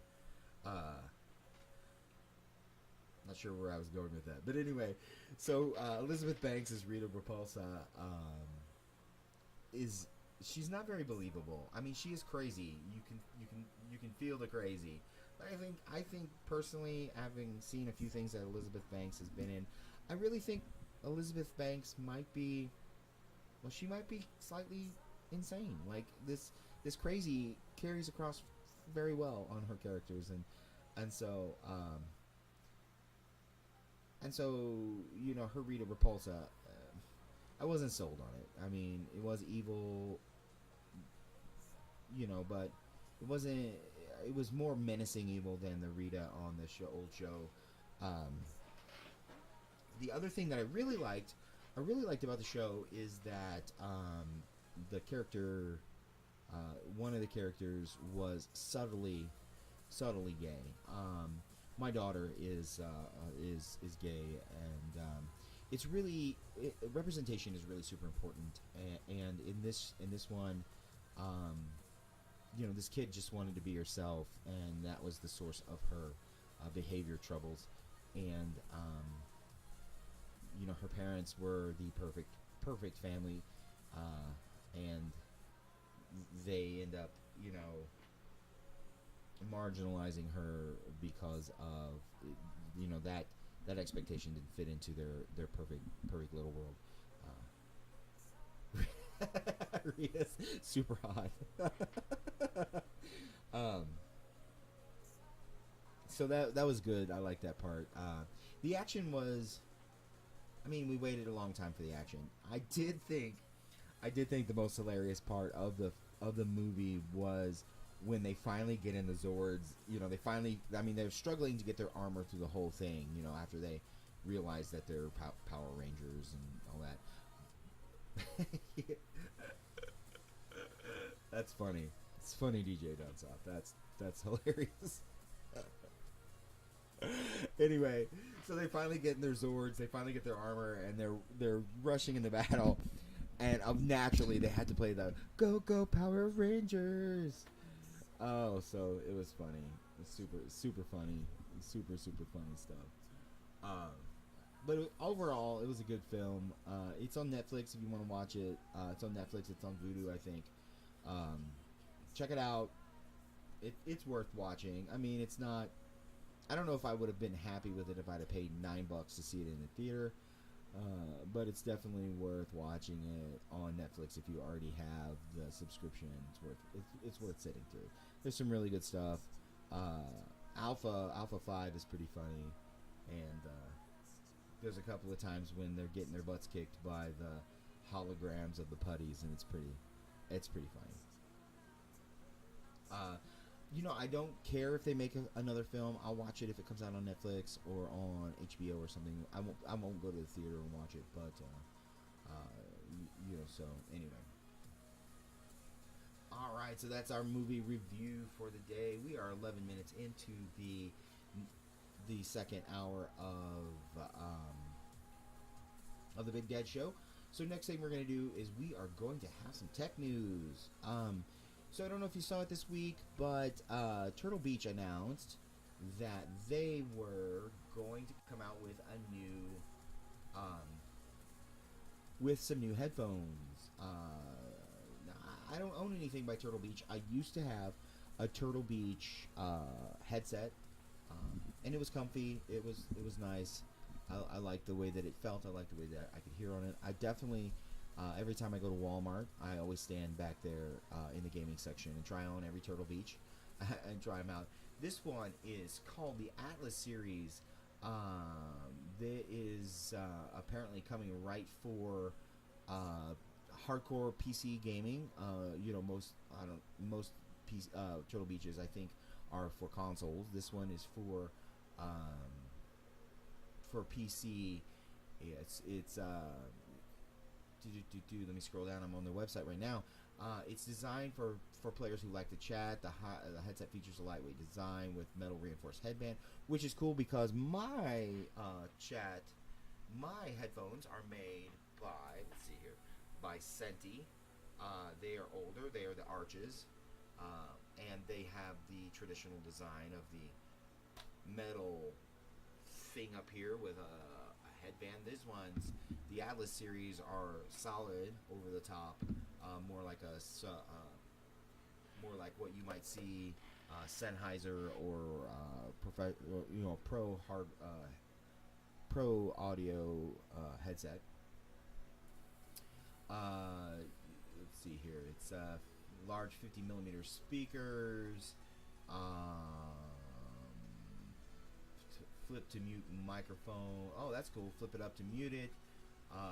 Not sure where I was going with that, but anyway, so Elizabeth Banks as Rita Repulsa she's not very believable. I mean, she is crazy. You can feel the crazy. But I think personally, having seen a few things that Elizabeth Banks has been in, I really think Elizabeth Banks might be slightly insane. Like this crazy carries across very well on her characters, and so her Rita Repulsa, I wasn't sold on it. I mean, it was evil, but it wasn't. It was more menacing evil than the Rita on the old show. The other thing that I really liked about the show is that the character, one of the characters was subtly gay. My daughter is gay, and it's really representation is really super important. And in this one, this kid just wanted to be herself, and that was the source of her behavior troubles. And her parents were the perfect family, and they end up marginalizing her because of that expectation didn't fit into their perfect little world. Rita's super hot. So that was good. I like that part. The action was, I mean, we waited a long time for the action. I did think the most hilarious part of the movie was when they finally get in the Zords. They're struggling to get their armor through the whole thing, after they realize that they're Power Rangers and all that. That's funny. It's funny, DJ Dunsoft. That's hilarious. Anyway, so they finally get in their Zords, they finally get their armor, and they're rushing into battle. And naturally, they had to play the "Go Go Power Rangers." Oh, so it was funny. It was super funny, super funny stuff. But overall, it was a good film. It's on Netflix if you want to watch it. It's on Netflix. It's on Vudu, I think. Check it out. It's worth watching. I mean, it's not. I don't know if I would have been happy with it if I'd have paid $9 to see it in the theater. But it's definitely worth watching it on Netflix if you already have the subscription. It's worth sitting through. There's some really good stuff. Alpha 5 is pretty funny, and there's a couple of times when they're getting their butts kicked by the holograms of the putties, and it's pretty funny. I don't care if they make another film. I'll watch it if it comes out on Netflix or on HBO or something. I won't go to the theater and watch it, but so anyway. All right, so that's our movie review for the day. We are 11 minutes into the second hour of the Big Dad Show. So next thing we're going to do is we are going to have some tech news. So I don't know if you saw it this week, but Turtle Beach announced that they were going to come out with a new, with some new headphones. I don't own anything by Turtle Beach. I used to have a Turtle Beach headset, and it was comfy. It was nice. I liked the way that it felt. I liked the way that I could hear on it. I definitely, every time I go to Walmart, I always stand back there in the gaming section and try on every Turtle Beach and try them out. This one is called the Atlas series. That is apparently coming right for hardcore PC gaming. Most Turtle Beaches I think are for consoles. This one is for PC. It's let me scroll down. I'm on their website right now. It's designed for players who like to chat. The headset features a lightweight design with metal reinforced headband, which is cool because my headphones are made by, let's see here, by Senti. They are older. They are the Arches, and they have the traditional design of the metal thing up here with a headband. These ones, the Atlas series, are solid over the top, more like what you might see Sennheiser or Pro Audio headset. Let's see here. It's large 50mm speakers. Flip to mute microphone. Oh, that's cool. Flip it up to mute it.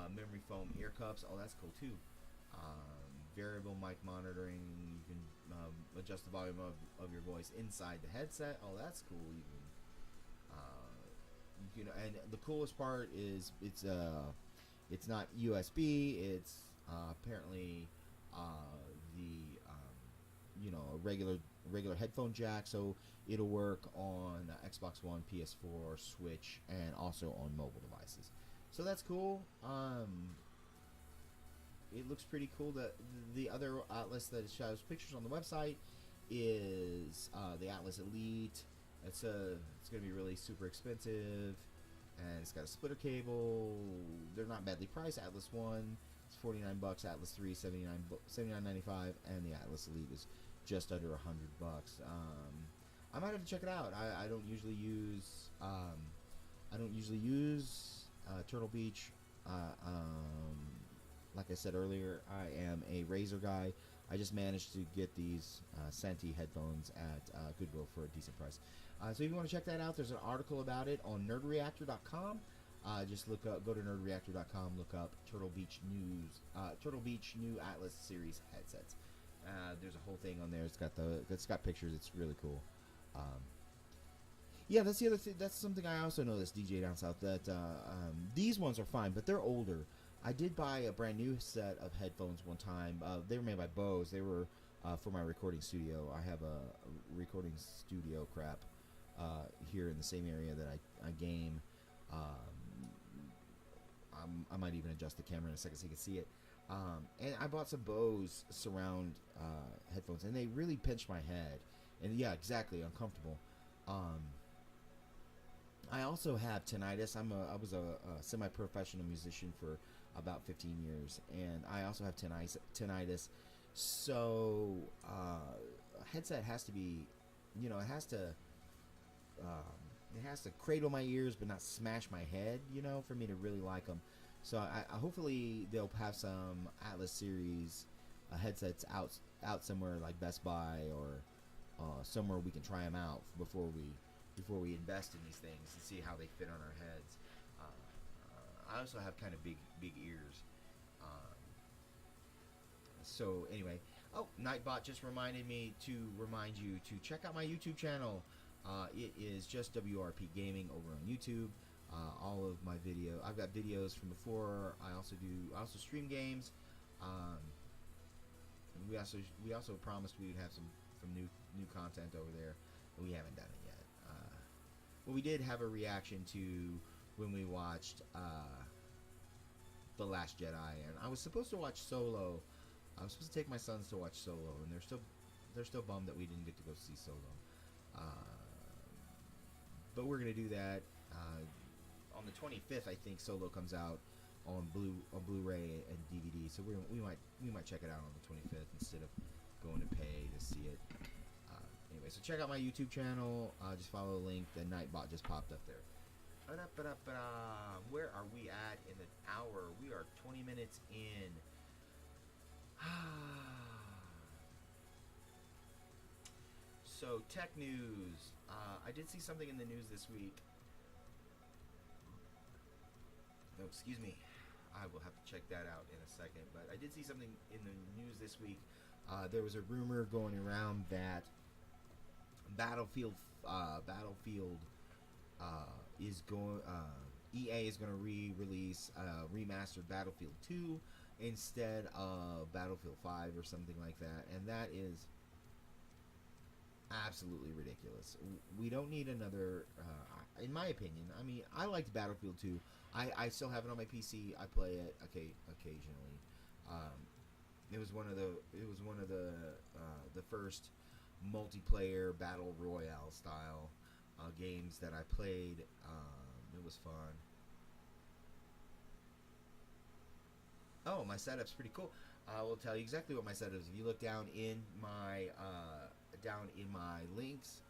Memory foam ear cups. Oh, that's cool too. Variable mic monitoring. You can adjust the volume of your voice inside the headset. Oh, that's cool. And the coolest part is it's not USB. It's apparently a regular headphone jack, so it'll work on Xbox One, PS4, Switch, and also on mobile devices. So that's cool. It looks pretty cool. The other Atlas that shows pictures on the website is the Atlas Elite. It's going to be really super expensive, and it's got a splitter cable. They're not badly priced. Atlas 1 is $49, Atlas 3 $79.95, and the Atlas Elite is just under $100. I might have to check it out. I don't usually use Turtle Beach. Like I said earlier, I am a Razer guy. I just managed to get these Senti headphones at Goodwill for a decent price. So if you want to check that out, there's an article about it on nerdreactor.com. Just go to nerdreactor.com, look up Turtle Beach new Atlas series headsets. There's a whole thing on there. It's got pictures. It's really cool. Yeah, that's the other thing. That's something I also noticed, DJ Down South, that these ones are fine, but they're older. I did buy a brand new set of headphones one time. They were made by Bose. They were for my recording studio. I have a recording studio crap here in the same area that I game. I might even adjust the camera in a second so you can see it. And I bought some Bose surround headphones, and they really pinched my head. And yeah, exactly, uncomfortable. I also have tinnitus. I was a semi-professional musician for about 15 years, and I also have tinnitus. So a headset has to be, it has to cradle my ears but not smash my head, for me to really like them. So I hopefully they'll have some Atlas series headsets out somewhere like Best Buy or somewhere we can try them out before we invest in these things and see how they fit on our heads. I also have kind of big ears. So anyway, oh, Nightbot just reminded me to remind you to check out my YouTube channel. It is just WRPGaming over on YouTube. All of my video, I've got videos from before. I also stream games. And we also promised we would have some new content over there, and we haven't done it yet. Well, we did have a reaction to when we watched The Last Jedi, and I was supposed to watch Solo. I was supposed to take my sons to watch Solo, and they're still bummed that we didn't get to go see Solo. But we're gonna do that on the 25th. I think Solo comes out on Blu-ray and DVD, so we might check it out on the 25th instead of going to pay to see it. Anyway, so check out my YouTube channel. Just follow the link. The Nightbot just popped up there. Where are we at in the hour? We are 20 minutes in. So, tech news. I did see something in the news this week. Oh, excuse me. I will have to check that out in a second. But I did see something in the news this week. There was a rumor going around that Battlefield is going. EA is going to re-release remastered Battlefield 2 instead of Battlefield 5 or something like that, and that is absolutely ridiculous. We don't need another. In my opinion, I mean, I liked Battlefield 2. I still have it on my PC. I play it occasionally. It was one of the first multiplayer battle royale style games that I played. It was fun. Oh, my setup's pretty cool. I will tell you exactly what my setup is. If you look down in my links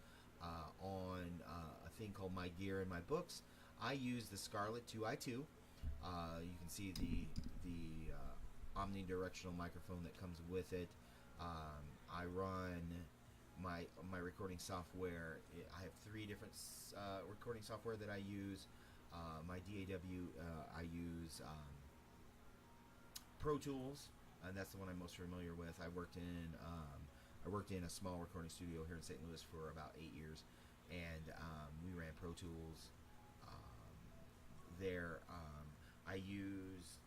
on a thing called My Gear and My Books, I use the Scarlett 2i2. You can see the omnidirectional microphone that comes with it. I run my recording software. I have 3 different recording software that I use. My DAW, I use Pro Tools, and that's the one I'm most familiar with. I worked in a small recording studio here in St. Louis for about 8 years, and we ran Pro Tools there. I use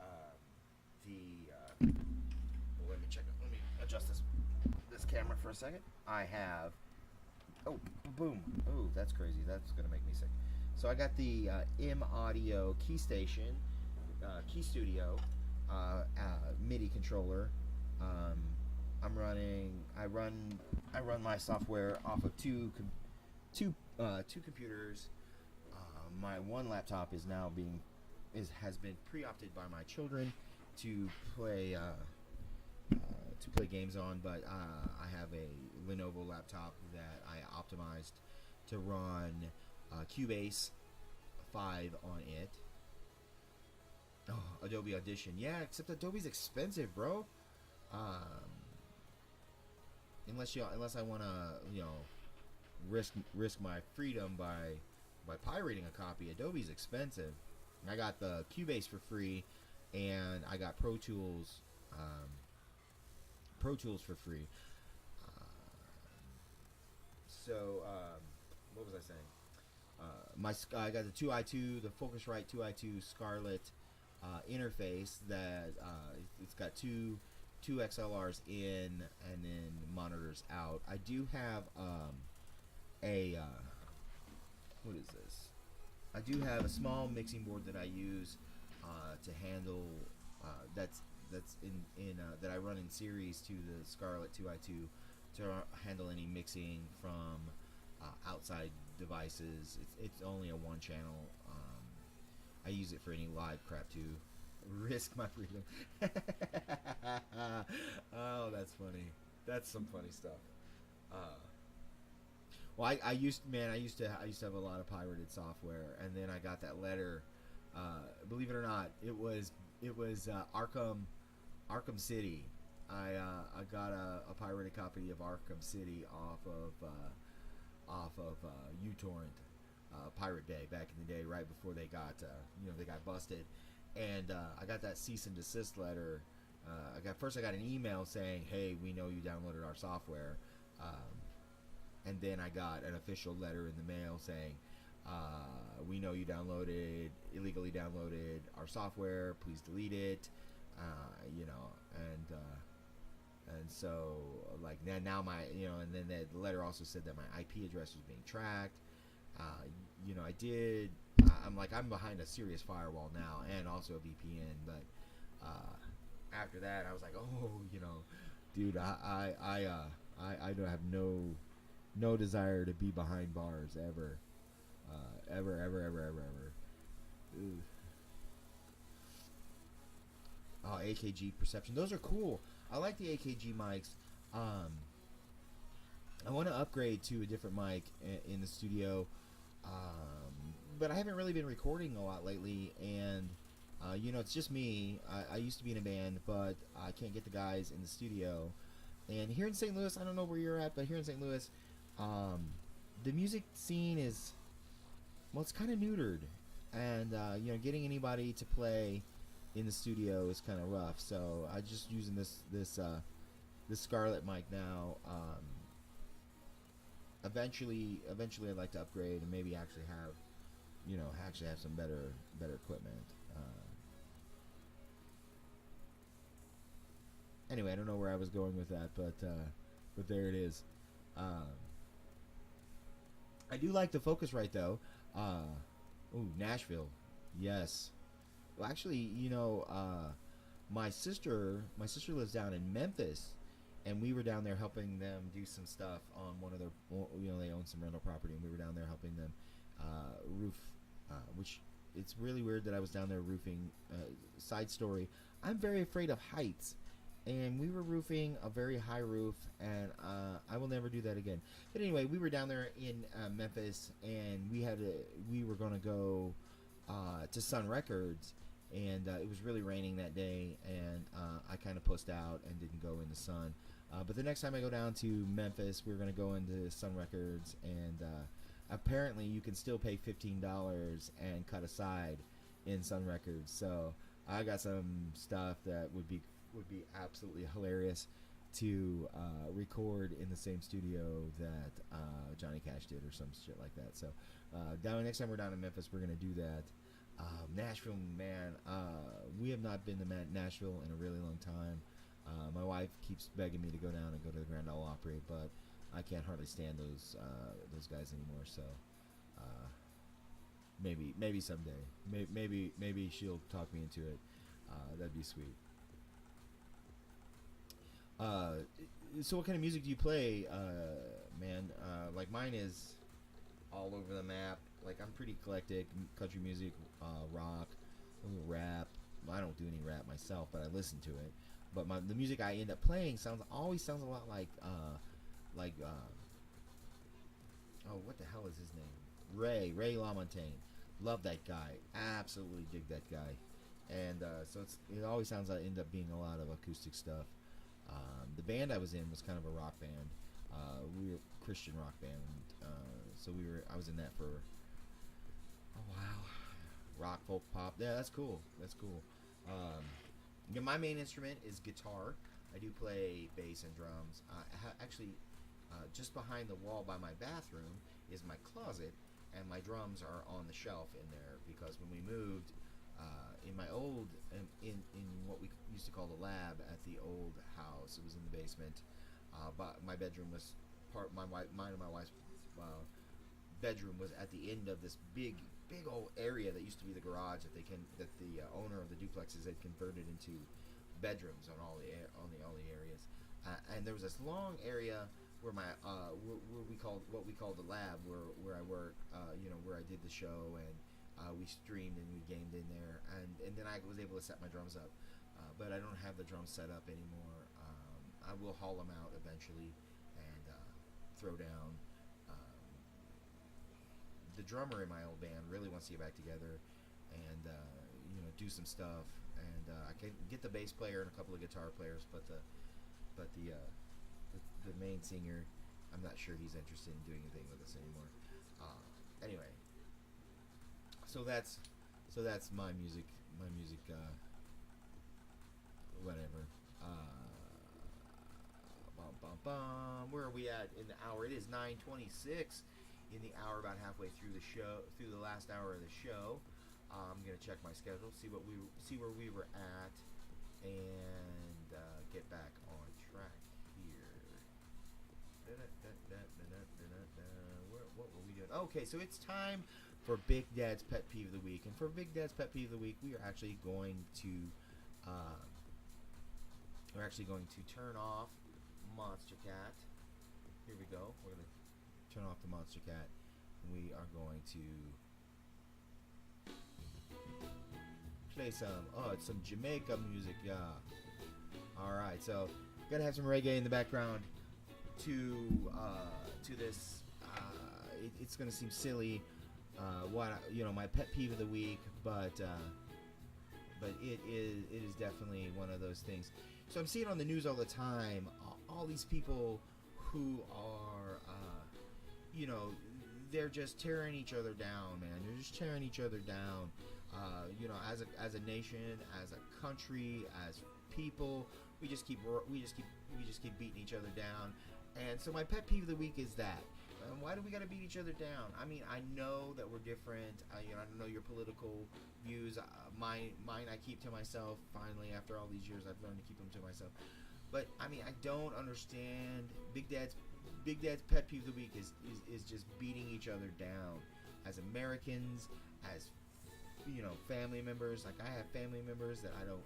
well, let me adjust this camera for a second. I have, oh, boom, oh, that's crazy. That's gonna make me sick. So I got the M Audio Key Station, Key Studio, MIDI controller. I run my software off of two computers. My one laptop is now has been pre-opted by my children to play games on, but I have a Lenovo laptop that I optimized to run Cubase 5 on it. Oh, Adobe Audition, yeah, except Adobe's expensive, bro. Unless I want to, risk my freedom by pirating a copy. Adobe's expensive. I got the Cubase for free, and I got Pro Tools for free. What was I saying? I got the 2i2, the Focusrite 2i2 Scarlett interface that it's got two XLRs in and then monitors out. I do have what is this? I do have a small mixing board that I use to handle that's that I run in series to the Scarlett 2i2 to handle any mixing from outside devices. It's only a 1-channel. I use it for any live crap too. Risk my freedom. Oh, that's funny. That's some funny stuff. Well, I used to have a lot of pirated software, and then I got that letter. Believe it or not, it was Arkham City. I got a pirated copy of Arkham City off of uTorrent, Pirate Bay, back in the day, right before they got busted. and I got that cease and desist letter. I got an email saying, "Hey, we know you downloaded our software," and then I got an official letter in the mail saying, "We know you illegally downloaded our software. Please delete it." You know, and so like now my and then the letter also said that my IP address was being tracked. I did. I'm behind a serious firewall now and also a VPN, but after that I was like, oh, dude, I don't have no desire to be behind bars ever, ever. Ooh. Oh, AKG Perception. Those are cool. I like the AKG mics. I want to upgrade to a different mic in the studio, but I haven't really been recording a lot lately, and it's just me. I used to be in a band, but I can't get the guys in the studio. And here in St. Louis, I don't know where you're at, but here in St. Louis, the music scene is, well, it's kind of neutered, and getting anybody to play in the studio is kind of rough. So I'm just using this Scarlett mic now. Eventually I'd like to upgrade and maybe actually have some better equipment. Anyway, I don't know where I was going with that, but there it is. I do like the Focusrite though. Nashville, yes. Well, actually, my sister lives down in Memphis, and we were down there helping them do some stuff on one of their, they own some rental property, and we were down there helping them roof, which it's really weird that I was down there roofing. Side story, I'm very afraid of heights, and we were roofing a very high roof, and I will never do that again. But anyway, we were down there in Memphis, and we were going to go to Sun Records, and it was really raining that day, and I kind of pussed out and didn't go in the sun. But the next time I go down to Memphis, we're going to go into Sun Records, and apparently you can still pay $15 and cut a side in Sun Records. So I got some stuff that would be absolutely hilarious to record in the same studio that Johnny Cash did, or some shit like that. So next time we're down in Memphis, we're going to do that. Nashville, man, we have not been to Nashville in a really long time. My wife keeps begging me to go down and go to the Grand Ole Opry, but I can't hardly stand those guys anymore. So maybe someday, maybe she'll talk me into it. That'd be sweet. So what kind of music do you play, man? Like mine is all over the map. Like I'm pretty eclectic. Country music, rock, a little rap. I don't do any rap myself, but I listen to it. But the music I end up playing always sounds a lot like what the hell is his name? Ray LaMontagne. Love that guy. Absolutely dig that guy. And so it always sounds like end up being a lot of acoustic stuff. The band I was in was kind of a rock band. We were a Christian rock band. So I was in that for a while. Rock, folk, pop. Yeah, that's cool. My main instrument is guitar. I do play bass and drums. Actually, just behind the wall by my bathroom is my closet, and my drums are on the shelf in there because when we moved, in my old, in what we used to call the lab at the old house, it was in the basement. But my bedroom was mine and my wife's bedroom was at the end of this big old area that used to be the garage that the owner of the duplexes had converted into bedrooms on all the areas. And there was this long area where what we called the lab, where I work, where I did the show, and we streamed and we gamed in there, and then I was able to set my drums up, but I don't have the drums set up anymore. I will haul them out eventually and throw down. The drummer in my old band really wants to get back together and do some stuff, and I can get the bass player and a couple of guitar players, but the main singer, I'm not sure he's interested in doing anything with us anymore. Anyway, so that's my music my music. Whatever. Bum, bum, bum. Where are we at in the hour? It is 9:26 in the hour, about halfway through the show, through the last hour of the show. I'm gonna check my schedule, see where we were at, and get back on track here. What were we doing? Okay, so it's time for Big Dad's Pet Peeve of the Week, and for Big Dad's Pet Peeve of the Week, we are actually going to turn off Monster Cat. Here we go. We're gonna turn off the Monster Cat. We are going to play some Jamaica music, yeah. Alright, so gotta have some reggae in the background to this. It's gonna seem silly, my pet peeve of the week, but it is definitely one of those things. So I'm seeing on the news all the time, all these people who are, they're just tearing each other down, man. They're just tearing each other down. As a nation, as a country, as people, we just keep beating each other down. And so my pet peeve of the week is that. Why do we gotta beat each other down? I mean, I know that we're different. I don't know your political views. Mine I keep to myself. Finally, after all these years, I've learned to keep them to myself. But I mean, I don't understand. Big Dad's pet peeve of the week is just beating each other down as Americans, as family members. Like, I have family members that I don't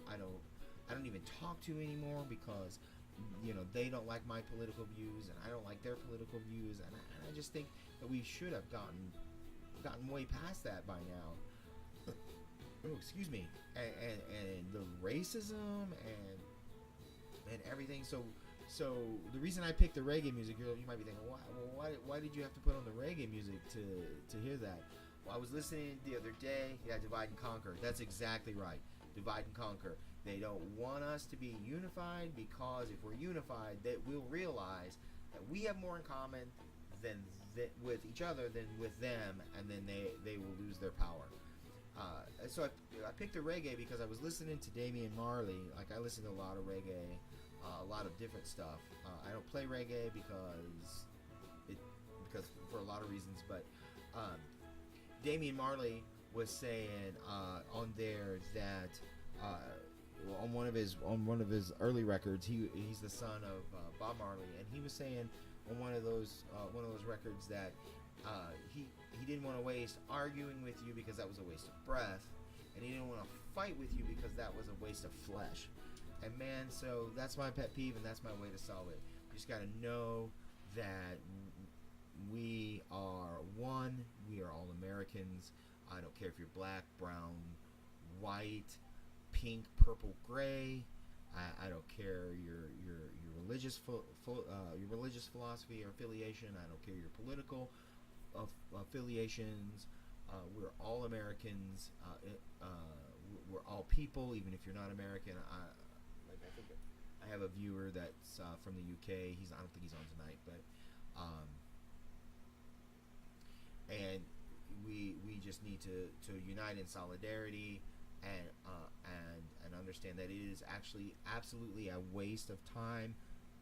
even talk to anymore because they don't like my political views and I don't like their political views, and I just think that we should have gotten way past that by now. Oh, excuse me. And the racism and everything. So the reason I picked the reggae music, you might be thinking, why did you have to put on the reggae music to hear that? Well, I was listening the other day. Yeah, Divide and Conquer. That's exactly right. Divide and Conquer. They don't want us to be unified, because if we're unified, that we'll realize that we have more in common with each other than with them, and then they will lose their power. So I picked the reggae because I was listening to Damian Marley. Like, I listen to a lot of reggae, a lot of different stuff. I don't play reggae because for a lot of reasons, but Damian Marley was saying on there that on one of his early records, he's the son of Bob Marley, and he was saying on one of those records that he didn't want to waste arguing with you because that was a waste of breath, and he didn't want to fight with you because that was a waste of flesh. And man, so that's my pet peeve, and that's my way to solve it. You just got to know that we are one. We are all Americans. I don't care if you're black, brown, white, pink, purple, gray. I don't care your religious your religious philosophy or affiliation. I don't care your political affiliations. We're all Americans. We're all people, even if you're not American. I think I have a viewer that's from the UK. I don't think he's on tonight, but and we just need to unite in solidarity and understand that it is actually absolutely a waste of time,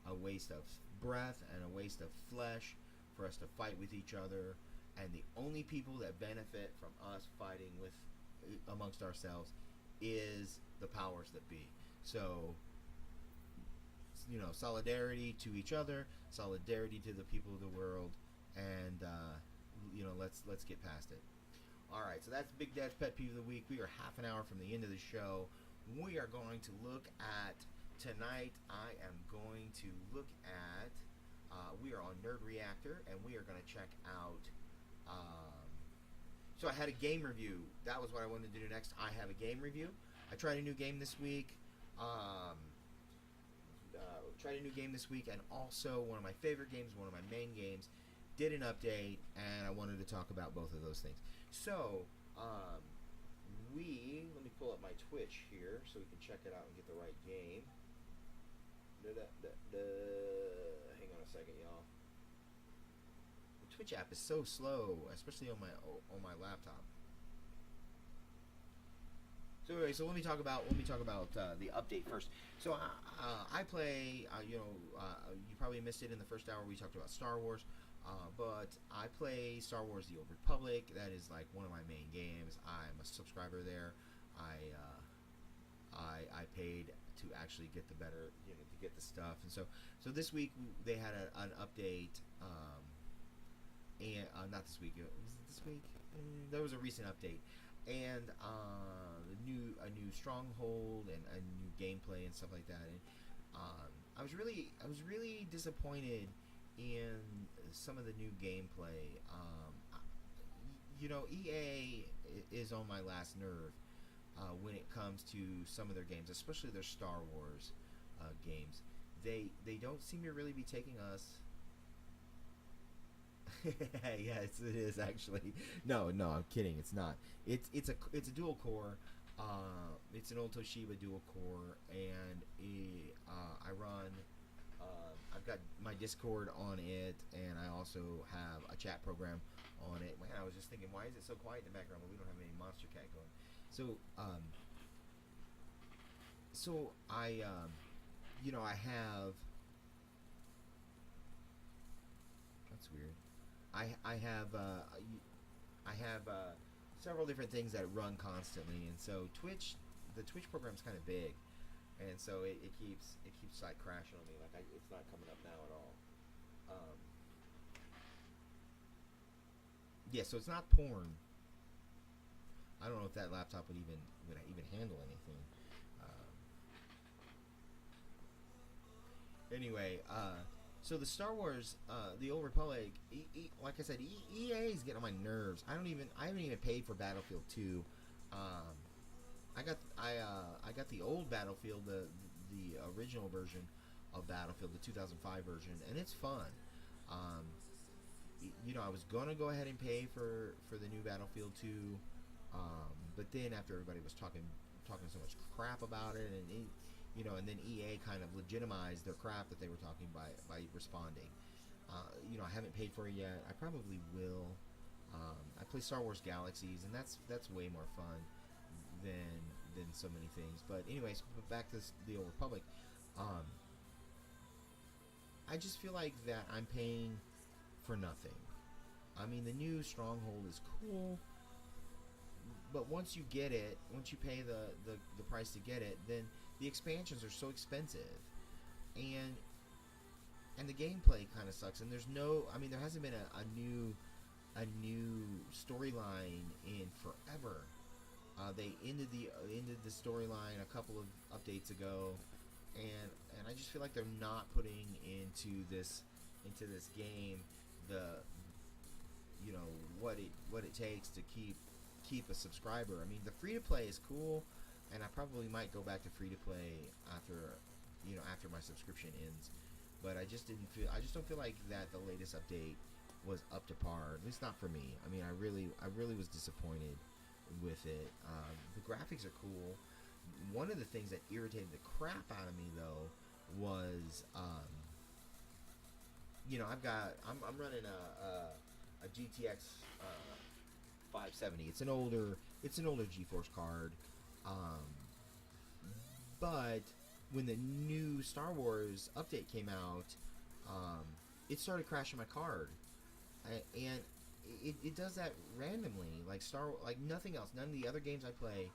a waste of breath, and a waste of flesh for us to fight with each other. And the only people that benefit from us fighting with amongst ourselves is the powers that be. So, solidarity to each other, solidarity to the people of the world, and let's get past it. Alright, so that's Big Dad's Pet Peeve of the Week. We are half an hour from the end of the show. We are going to look at, tonight, I am going to look at, we are on Nerd Reactor, and we are going to check out, so I had a game review. That was what I wanted to do next. I have a game review. I tried a new game this week. And also one of my favorite games, one of my main games, did an update, and I wanted to talk about both of those things. So, let me pull up my Twitch here so we can check it out and get the right game. Hang on a second, y'all. The Twitch app is so slow, especially on my laptop. So anyway, so let me talk about the update first. So I play. You probably missed it in the first hour. We talked about Star Wars, but I play Star Wars: The Old Republic. That is like one of my main games. I'm a subscriber there. I paid to actually get the better, to get the stuff. And so this week they had an update. And not this week. Was it this week? There was a recent update, and a new stronghold and a new gameplay and stuff like that. And I was really disappointed in some of the new gameplay. EA is on my last nerve when it comes to some of their games, especially their Star Wars games. They don't seem to really be taking us. Yes, it is actually. No, I'm kidding. It's not. It's a dual core. It's an old Toshiba dual core, and I run. I've got my Discord on it, and I also have a chat program on it. Man, I was just thinking, why is it so quiet in the background? But we don't have any Monster Cat going. So I have. That's weird. I have several different things that run constantly, and so the Twitch program's kind of big, and so it keeps like crashing on me, like it's not coming up now at all. Yeah, so it's not porn. I don't know if that laptop would even handle anything. Anyway, so the Star Wars, the Old Republic, like I said, EA is getting on my nerves. I haven't even paid for Battlefield 2. I got the old Battlefield, the original version of Battlefield, the 2005 version, and it's fun. I was gonna go ahead and pay for the new Battlefield 2, but then after everybody was talking so much crap about it, and then EA kind of legitimized their crap that they were talking by responding. I haven't paid for it yet. I probably will. I play Star Wars Galaxies, and that's way more fun than so many things. But anyways, back to the Old Republic. I just feel like that I'm paying for nothing. I mean, the new Stronghold is cool, but once you get it, once you pay the price to get it, then the expansions are so expensive, and the gameplay kind of sucks. And there hasn't been a new storyline in forever. They ended the storyline a couple of updates ago, and I just feel like they're not putting into this game what it takes to keep a subscriber. I mean, the free to play is cool, and I probably might go back to free to play after my subscription ends. But I just don't feel like that the latest update was up to par. At least not for me. I mean, I really was disappointed with it. The graphics are cool. One of the things that irritated the crap out of me though was I'm running a GTX 570. It's an older GeForce card. But when the new Star Wars update came out, it started crashing my card, and it does that randomly, like nothing else. None of the other games I play,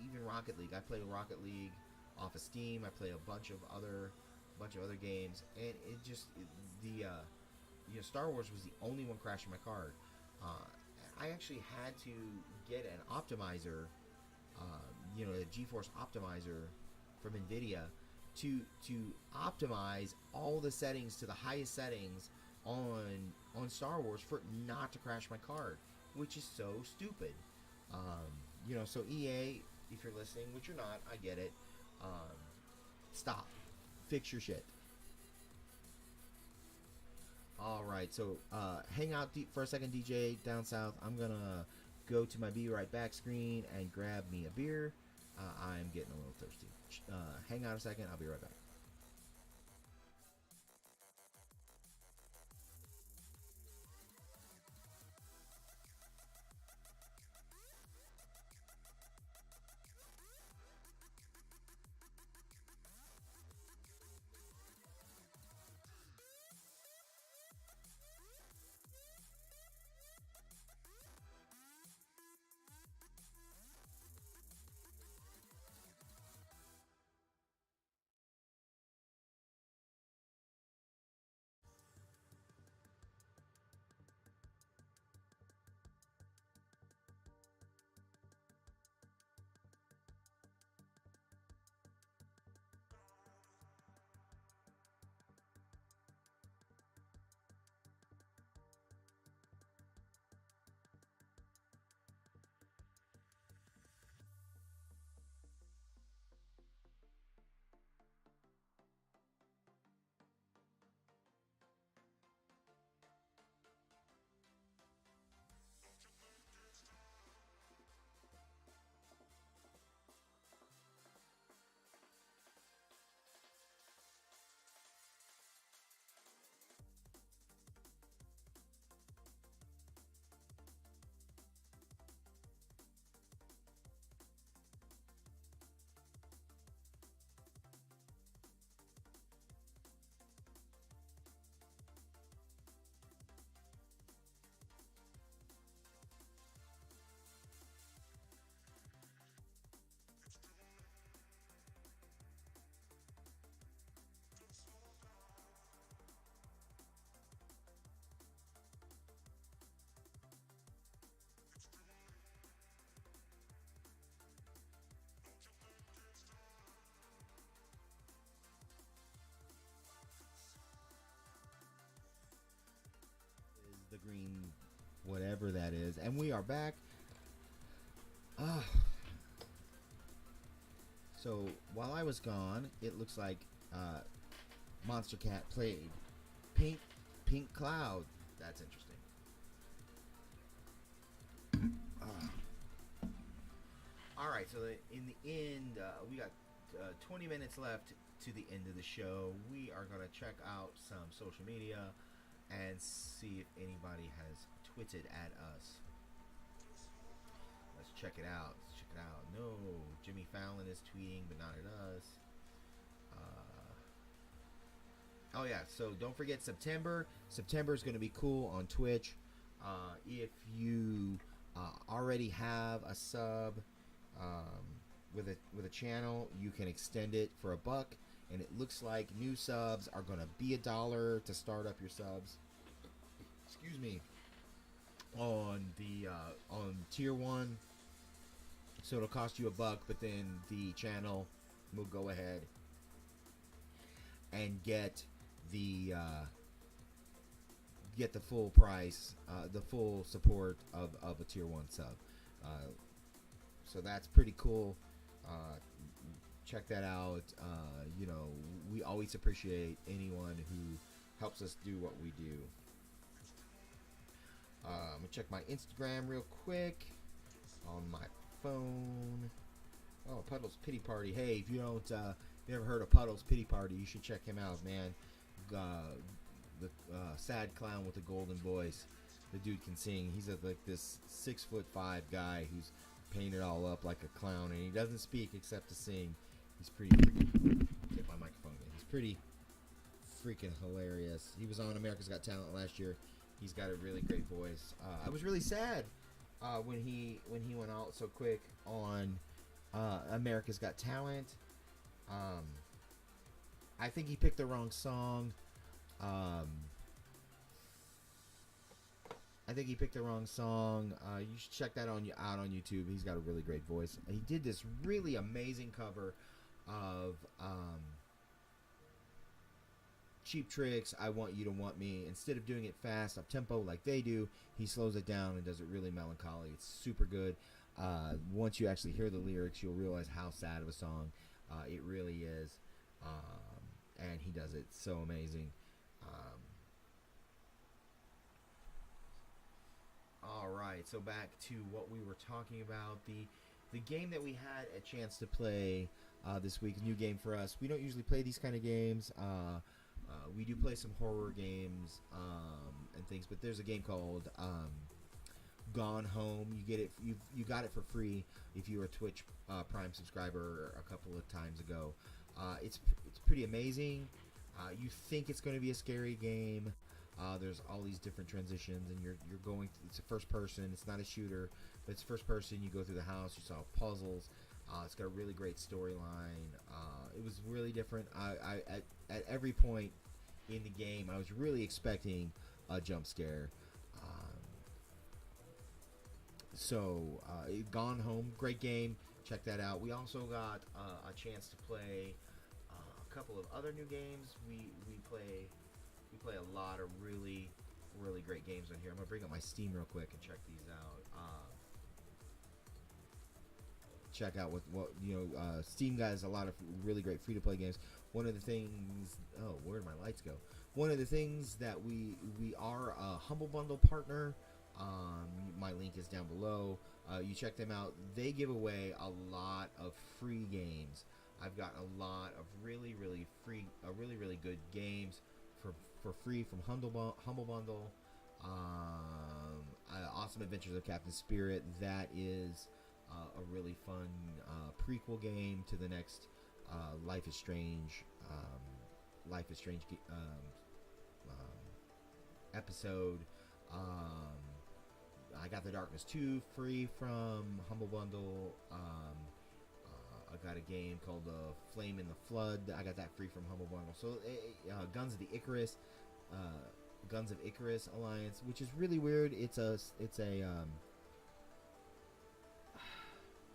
even Rocket League. I play Rocket League off of Steam. I play a bunch of other games, and Star Wars was the only one crashing my card. I actually had to get an optimizer, a GeForce optimizer from NVIDIA to optimize all the settings to the highest settings on Star Wars for it not to crash my card, which is so stupid. So EA, if you're listening, which you're not, I get it. Stop. Fix your shit. Alright, so hang out for a second, DJ down south. I'm gonna go to my Be Right Back screen and grab me a beer. I'm getting a little thirsty. Hang out a second, I'll be right back. screen, whatever that is. And we are back. So while I was gone, it looks like Monster Cat played Pink Cloud. That's interesting. All right, so in the end, we got 20 minutes left to the end of the show. We are going to check out some social media and see if anybody has twitted at us. Let's check it out. No, Jimmy Fallon is tweeting, but not at us. Oh yeah, so don't forget September. September is going to be cool on Twitch. If you already have a sub with a channel, you can extend it for $1, and it looks like new subs are going to be $1 to start up your subs. Excuse me. On the on tier 1, so it'll cost you $1, but then the channel will go ahead and get the full price, the full support of a tier 1 sub. So that's pretty cool. Check that out. You know, we always appreciate anyone who helps us do what we do. I'm gonna check my Instagram real quick on my phone. Oh, Puddle's Pity Party. Hey, if you never heard of Puddle's Pity Party, you should check him out, man. The sad clown with the golden voice. The dude can sing. He's like this 6'5" guy who's painted all up like a clown, and he doesn't speak except to sing. He's pretty freaking. Get my microphone again. He's pretty freaking hilarious. He was on America's Got Talent last year. He's got a really great voice. I was really sad when he went out so quick on America's Got Talent. I think he picked the wrong song. You should check that out on YouTube. He's got a really great voice. He did this really amazing cover of Cheap Trick's I Want You to Want Me. Instead of doing it fast, up tempo like they do, he slows it down and does it really melancholy. It's super good. Once you actually hear the lyrics, you'll realize how sad of a song it really is. And he does it so amazing. Alright, so back to what we were talking about. The game that we had a chance to play this week, a new game for us. We don't usually play these kind of games. We do play some horror games and things, but there's a game called Gone Home. You get it. You got it for free if you were a Twitch Prime subscriber a couple of times ago. It's pretty amazing. You think it's going to be a scary game. There's all these different transitions, and you're going. It's a first person. It's not a shooter, but it's first person. You go through the house. You solve puzzles. It's got a really great storyline. It was really different. At every point in the game, I was really expecting a jump scare. Gone Home, great game. Check that out. We also got a chance to play a couple of other new games. We play a lot of really great games on here. I'm gonna bring up my Steam real quick and check these out. Check out what Steam has a lot of really great free to play games. One of the things, where did my lights go? One of the things that we are a Humble Bundle partner. My link is down below. You check them out. They give away a lot of free games. I've got a lot of really good games for free from Humble Bundle. Awesome Adventures of Captain Spirit. That is a really fun prequel game to the next Life is Strange episode. I got The Darkness 2 free from Humble Bundle. I got a game called Flame in the Flood. I got that free from Humble Bundle. So Guns of Icarus Alliance, which is really weird. It's a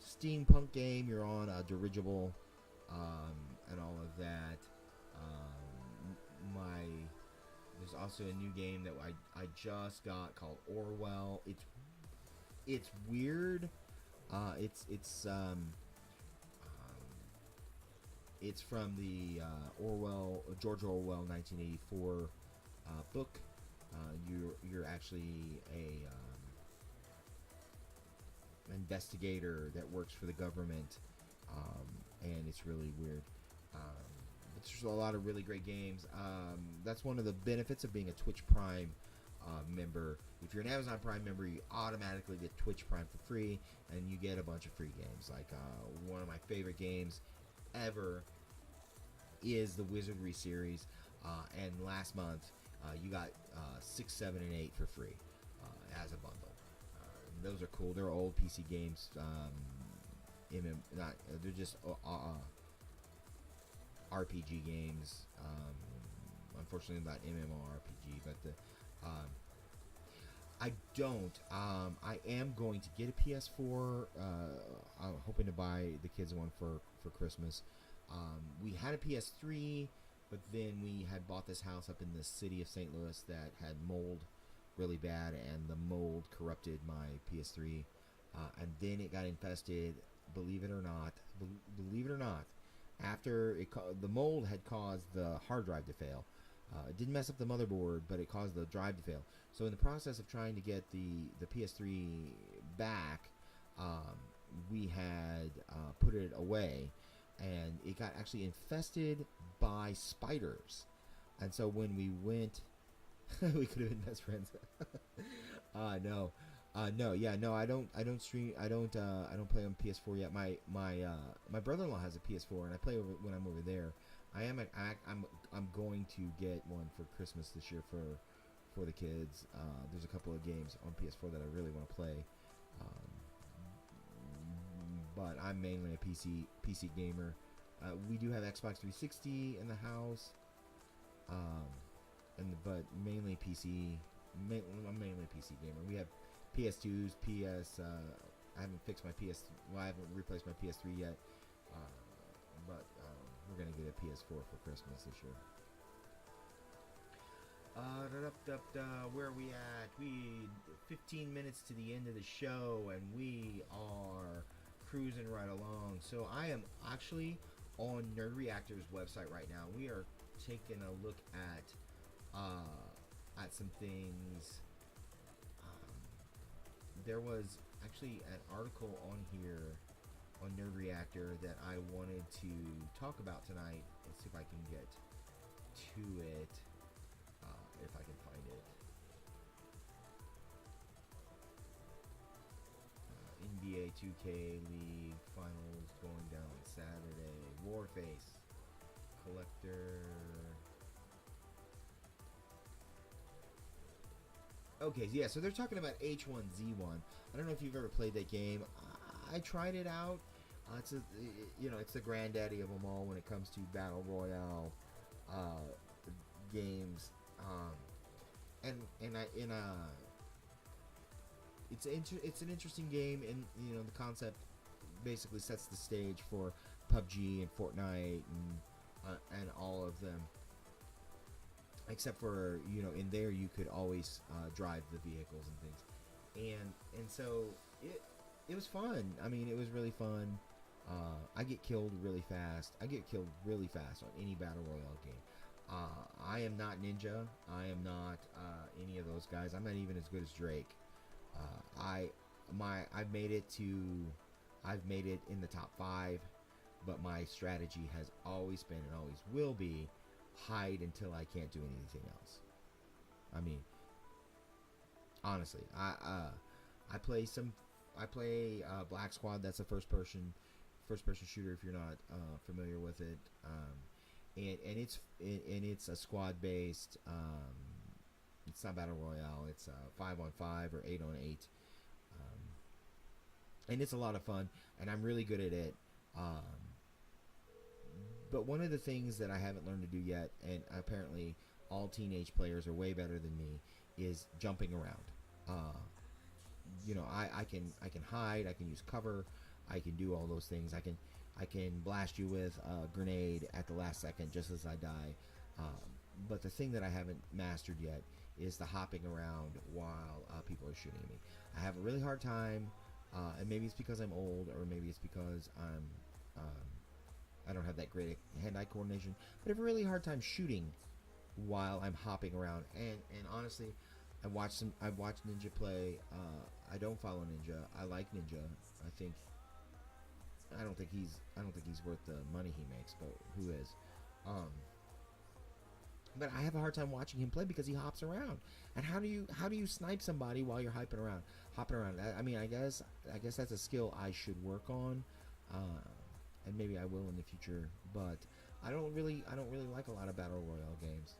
steampunk game. You're on a dirigible and all of that. There's also a new game that I just got called Orwell. It's weird. It's from the George Orwell 1984 book. You're actually a investigator that works for the government, and it's really weird. But there's a lot of really great games. That's one of the benefits of being a Twitch Prime member. If you're an Amazon Prime member, you automatically get Twitch Prime for free, and you get a bunch of free games. Like one of my favorite games ever is the Wizardry series, and last month you got 6, 7, and 8 for free as a bundle. Those are cool. They're old PC games. They're just RPG games. Unfortunately, not MMORPG, but I don't. I am going to get a PS4. I'm hoping to buy the kids one for Christmas. We had a PS3, but then we had bought this house up in the city of St. Louis that had mold really bad, and the mold corrupted my PS3. And then it got infested. Believe it or not, after the mold had caused the hard drive to fail. It didn't mess up the motherboard, but it caused the drive to fail. So in the process of trying to get the PS3 back, we had put it away, and it got actually infested by spiders. And so when we went, we could have been best friends. I don't stream. I don't play on PS4 yet. My brother-in-law has a PS4, and I play when I'm over there. I'm going to get one for Christmas this year for the kids. There's a couple of games on PS4 that I really want to play. But I'm mainly a PC gamer. We do have Xbox 360 in the house. But mainly PC. I'm mainly a PC gamer. We have PS2s, I haven't fixed my I haven't replaced my PS3 yet. But we're gonna get a PS4 for Christmas this year. Where are we at? 15 minutes to the end of the show, and we are cruising right along. So I am actually on Nerd Reactor's website right now. We are taking a look at some things. There was actually an article on here on Nerd Reactor that I wanted to talk about tonight. Let's see if I can get to it, if I can find it. NBA 2K League Finals going down Saturday. Warface Collector. Okay, yeah, so they're talking about H1Z1. I don't know if you've ever played that game. I tried it out. It's the granddaddy of them all when it comes to battle royale games. It's an interesting game, and the concept basically sets the stage for PUBG and Fortnite and all of them. Except for, in there you could always drive the vehicles and things. And so it was fun. I mean, it was really fun. I get killed really fast. I get killed really fast on any battle royale game. I am not Ninja. I am not any of those guys. I'm not even as good as Drake. I've made it in the top 5, but my strategy has always been and always will be hide until I can't do anything else. I mean, honestly, I play Black Squad. That's a first person shooter if you're not familiar with it. And it's a squad based. It's not battle royale. It's 5-on-5 or 8-on-8. And it's a lot of fun, and I'm really good at it. But one of the things that I haven't learned to do yet, and apparently all teenage players are way better than me, is jumping around. I can hide, I can use cover, I can do all those things. I can blast you with a grenade at the last second just as I die. but the thing that I haven't mastered yet is the hopping around while people are shooting at me. I have a really hard time, and maybe it's because I'm old, or maybe it's because I don't have that great hand-eye coordination, but I have a really hard time shooting while I'm hopping around. And honestly, I've watched Ninja play. I don't follow Ninja. I like Ninja. I don't think he's worth the money he makes, but who is? But I have a hard time watching him play because he hops around. And how do you snipe somebody while you're hopping around? I mean, I guess that's a skill I should work on, and maybe I will in the future. But I don't really like a lot of battle royale games.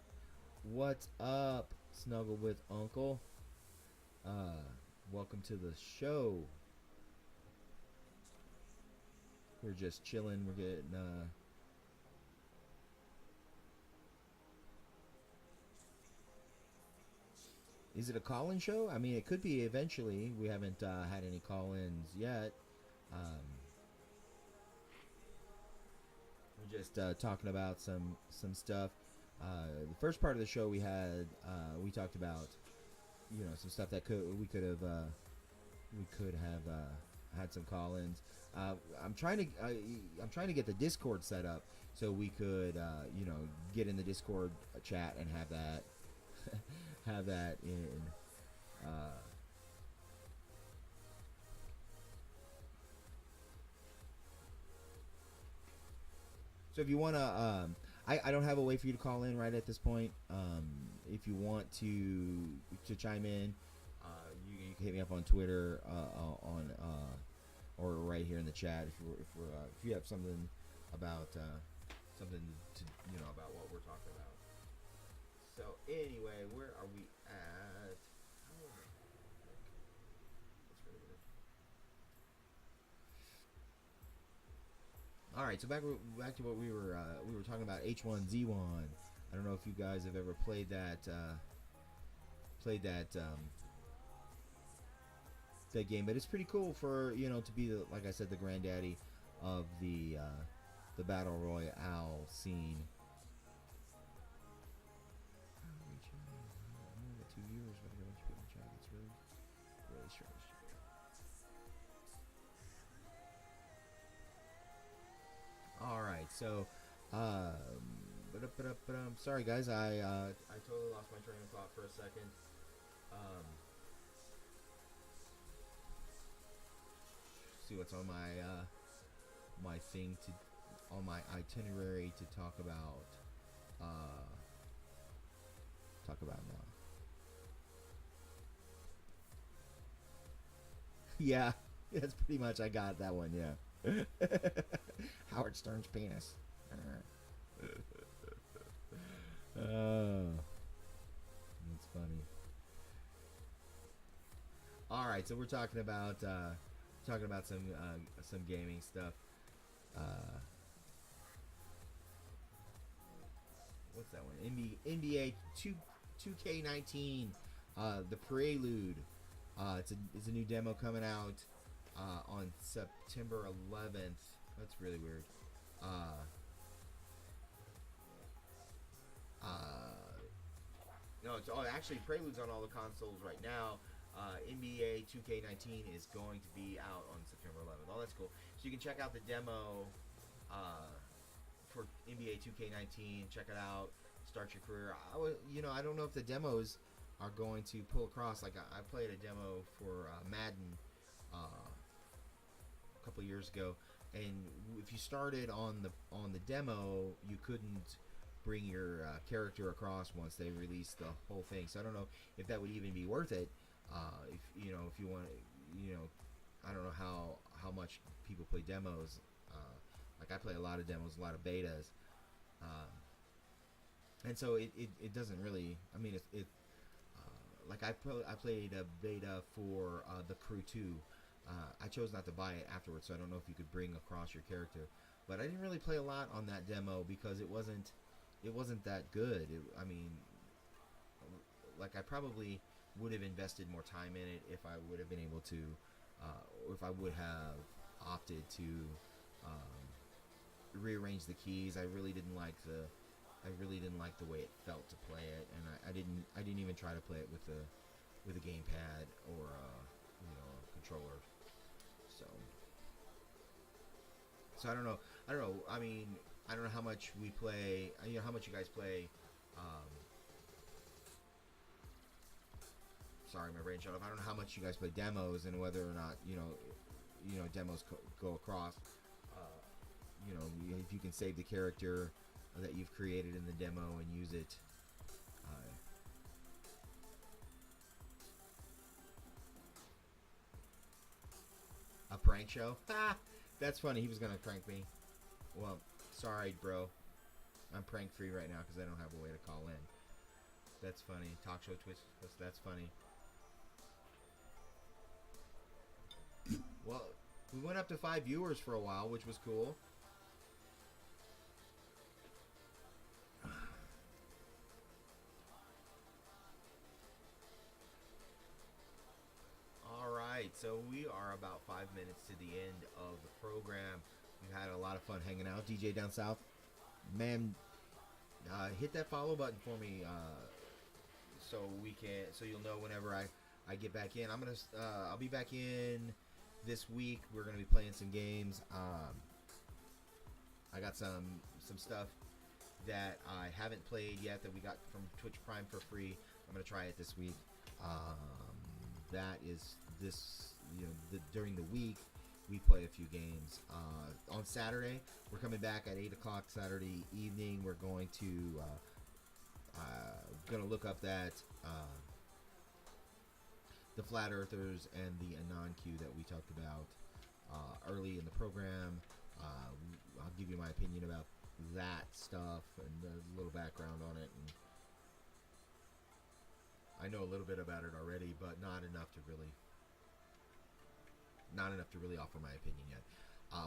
What's up, Snuggle with Uncle? Welcome to the show. We're just chilling. We're getting Is it a call-in show? I mean, it could be eventually. We haven't had any call-ins yet. We're just talking about some stuff. The first part of the show we talked about, some stuff that we could have had some call-ins. I'm trying to get the Discord set up so we could get in the Discord chat and have that have that in. So if you want to, I don't have a way for you to call in right at this point. If you want to chime in, you can hit me up on Twitter, or right here in the chat if you have something about about what we're talking about. So anyway, where are we at? That's really weird. All right, so back to what we were talking about, H1Z1. I don't know if you guys have ever played that that game, but it's pretty cool for to be like I said, the granddaddy of the battle royale scene. 2 viewers, but I got a bunch of people in chat. It's really strange. All right, so sorry guys, I totally lost my train of thought for a second. See what's on my thing on my itinerary to talk about now. Yeah, that's pretty much, I got that one, yeah. Howard Stern's penis. Oh, that's funny. All right, so we're talking about some gaming stuff. What's that one? NBA 2K19, the Prelude. It's a new demo coming out on September 11th. That's really weird. No, it's actually Prelude's on all the consoles right now. NBA 2K19 is going to be out on September 11th. Oh, that's cool. So you can check out the demo for NBA 2K19. Check it out. Start your career. I don't know if the demos are going to pull across. Like I played a demo for Madden a couple of years ago, and if you started on the demo, you couldn't bring your character across once they released the whole thing. So I don't know if that would even be worth it. If you want, I don't know how much people play demos. Like I play a lot of demos, a lot of betas, and so it doesn't really. I mean, like I played a beta for the Crew 2. I chose not to buy it afterwards, so I don't know if you could bring across your character. But I didn't really play a lot on that demo because it wasn't that good. Like I probably would have invested more time in it if I would have been able to, or if I would have opted to rearrange the keys. I really didn't like the I really didn't like the way it felt to play it, and I didn't even try to play it with a gamepad or a controller. So I don't know. I mean, I don't know how much we play. How much you guys play. Sorry, my brain shut off. I don't know how much you guys play demos and whether or not demos go across. If you can save the character that you've created in the demo and use it. A prank show? Ha! That's funny. He was gonna prank me. Well, sorry, bro. I'm prank free right now because I don't have a way to call in. That's funny. Talk show twist. That's funny. Well, we went up to 5 viewers for a while, which was cool. Alright, so we are about 5 minutes to the end of the program. We've had a lot of fun hanging out. DJ Down South, man, hit that follow button for me, so you'll know whenever I get back in. I'll be back in this week. We're gonna be playing some games. I got some stuff that I haven't played yet that we got from Twitch Prime for free. I'm gonna try it this week. That is this, during the week we play a few games. On Saturday, we're coming back at 8 o'clock Saturday evening. We're going to look up that the Flat Earthers and the Anon Q that we talked about early in the program. I'll give you my opinion about that stuff and a little background on it. And I know a little bit about it already, but not enough to really offer my opinion yet.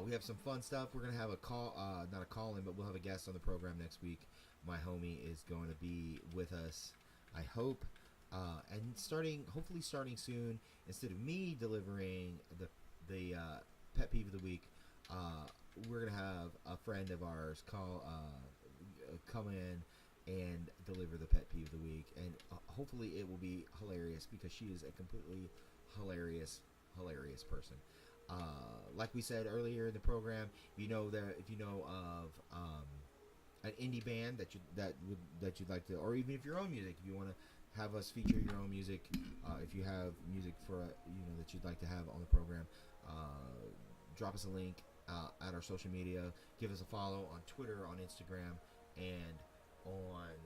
We have some fun stuff. We're gonna have a call, not a call in, but we'll have a guest on the program next week. My homie is going to be with us, I hope, and hopefully starting soon. Instead of me delivering the pet peeve of the week, we're gonna have a friend of ours come in and deliver the pet peeve of the week, and hopefully it will be hilarious because she is a completely hilarious person. Like we said earlier in the program, if you know of an indie band that you'd like to, or even if your own music, if you want to have us feature your own music, if you have music for that you'd like to have on the program, drop us a link at our social media. Give us a follow on Twitter, on Instagram, and on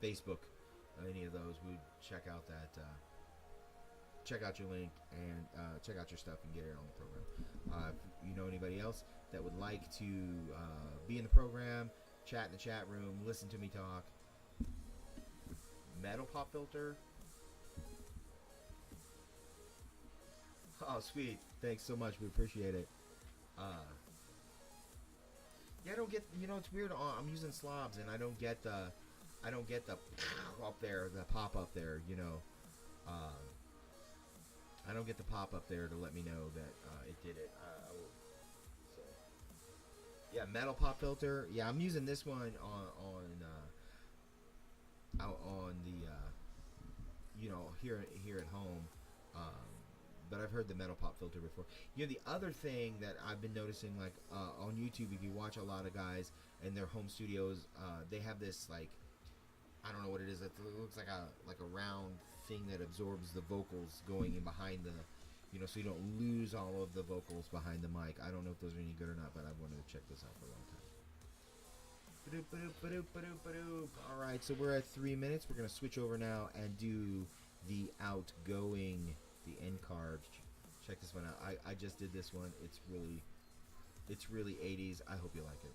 Facebook. Any of those, we check out your link and check out your stuff and get it on the program. If you know anybody else that would like to be in the program, chat in the chat room, listen to me talk. Metal Pop Filter. Oh, sweet. Thanks so much. We appreciate it. Yeah, I don't get, it's weird. I'm using slobs and I don't get the up there, the pop up there, I don't get the pop up there to let me know that it did it. Yeah, Metal Pop Filter. Yeah, I'm using this one on the here at home. But I've heard the Metal Pop Filter before. The other thing that I've been noticing, like on YouTube, if you watch a lot of guys in their home studios, they have this, like, I don't know what it is. It looks like a round thing that absorbs the vocals going in behind the, so you don't lose all of the vocals behind the mic. I don't know if those are any good or not, but I've wanted to check this out for a long time. All right, so we're at 3 minutes. We're gonna switch over now and do the outgoing, the end card. Check this one out. I just did this one. It's really 80s. I hope you like it.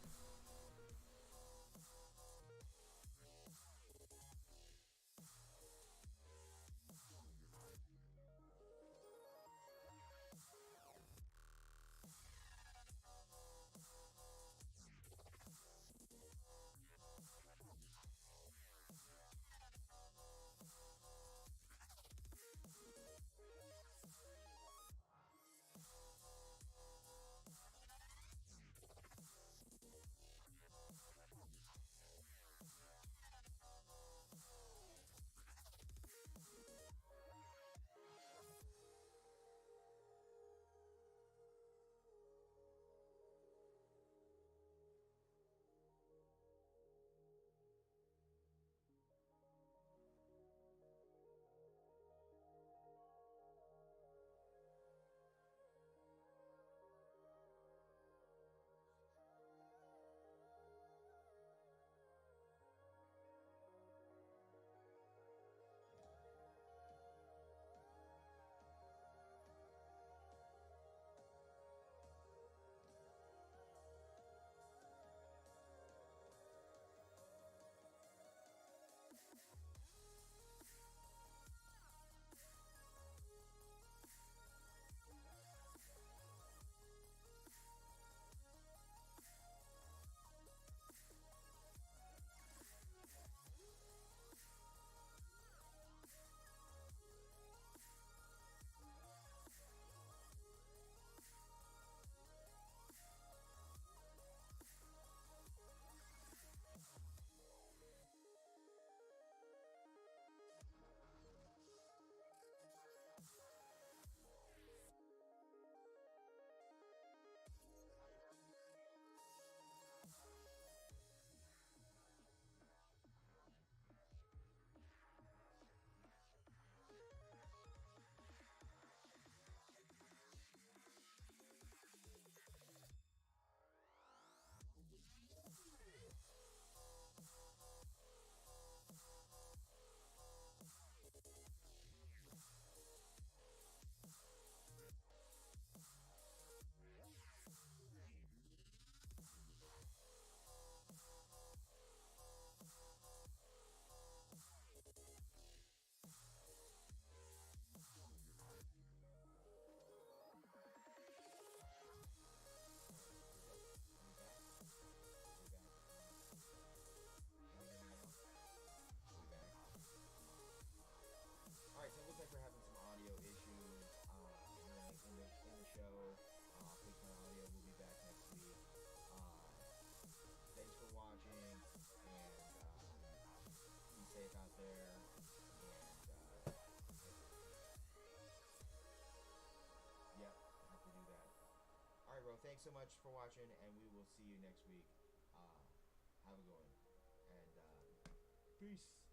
there. And, yep, I have to do that. Alright, bro, thanks so much for watching, and we will see you next week. Have a good one. And, peace.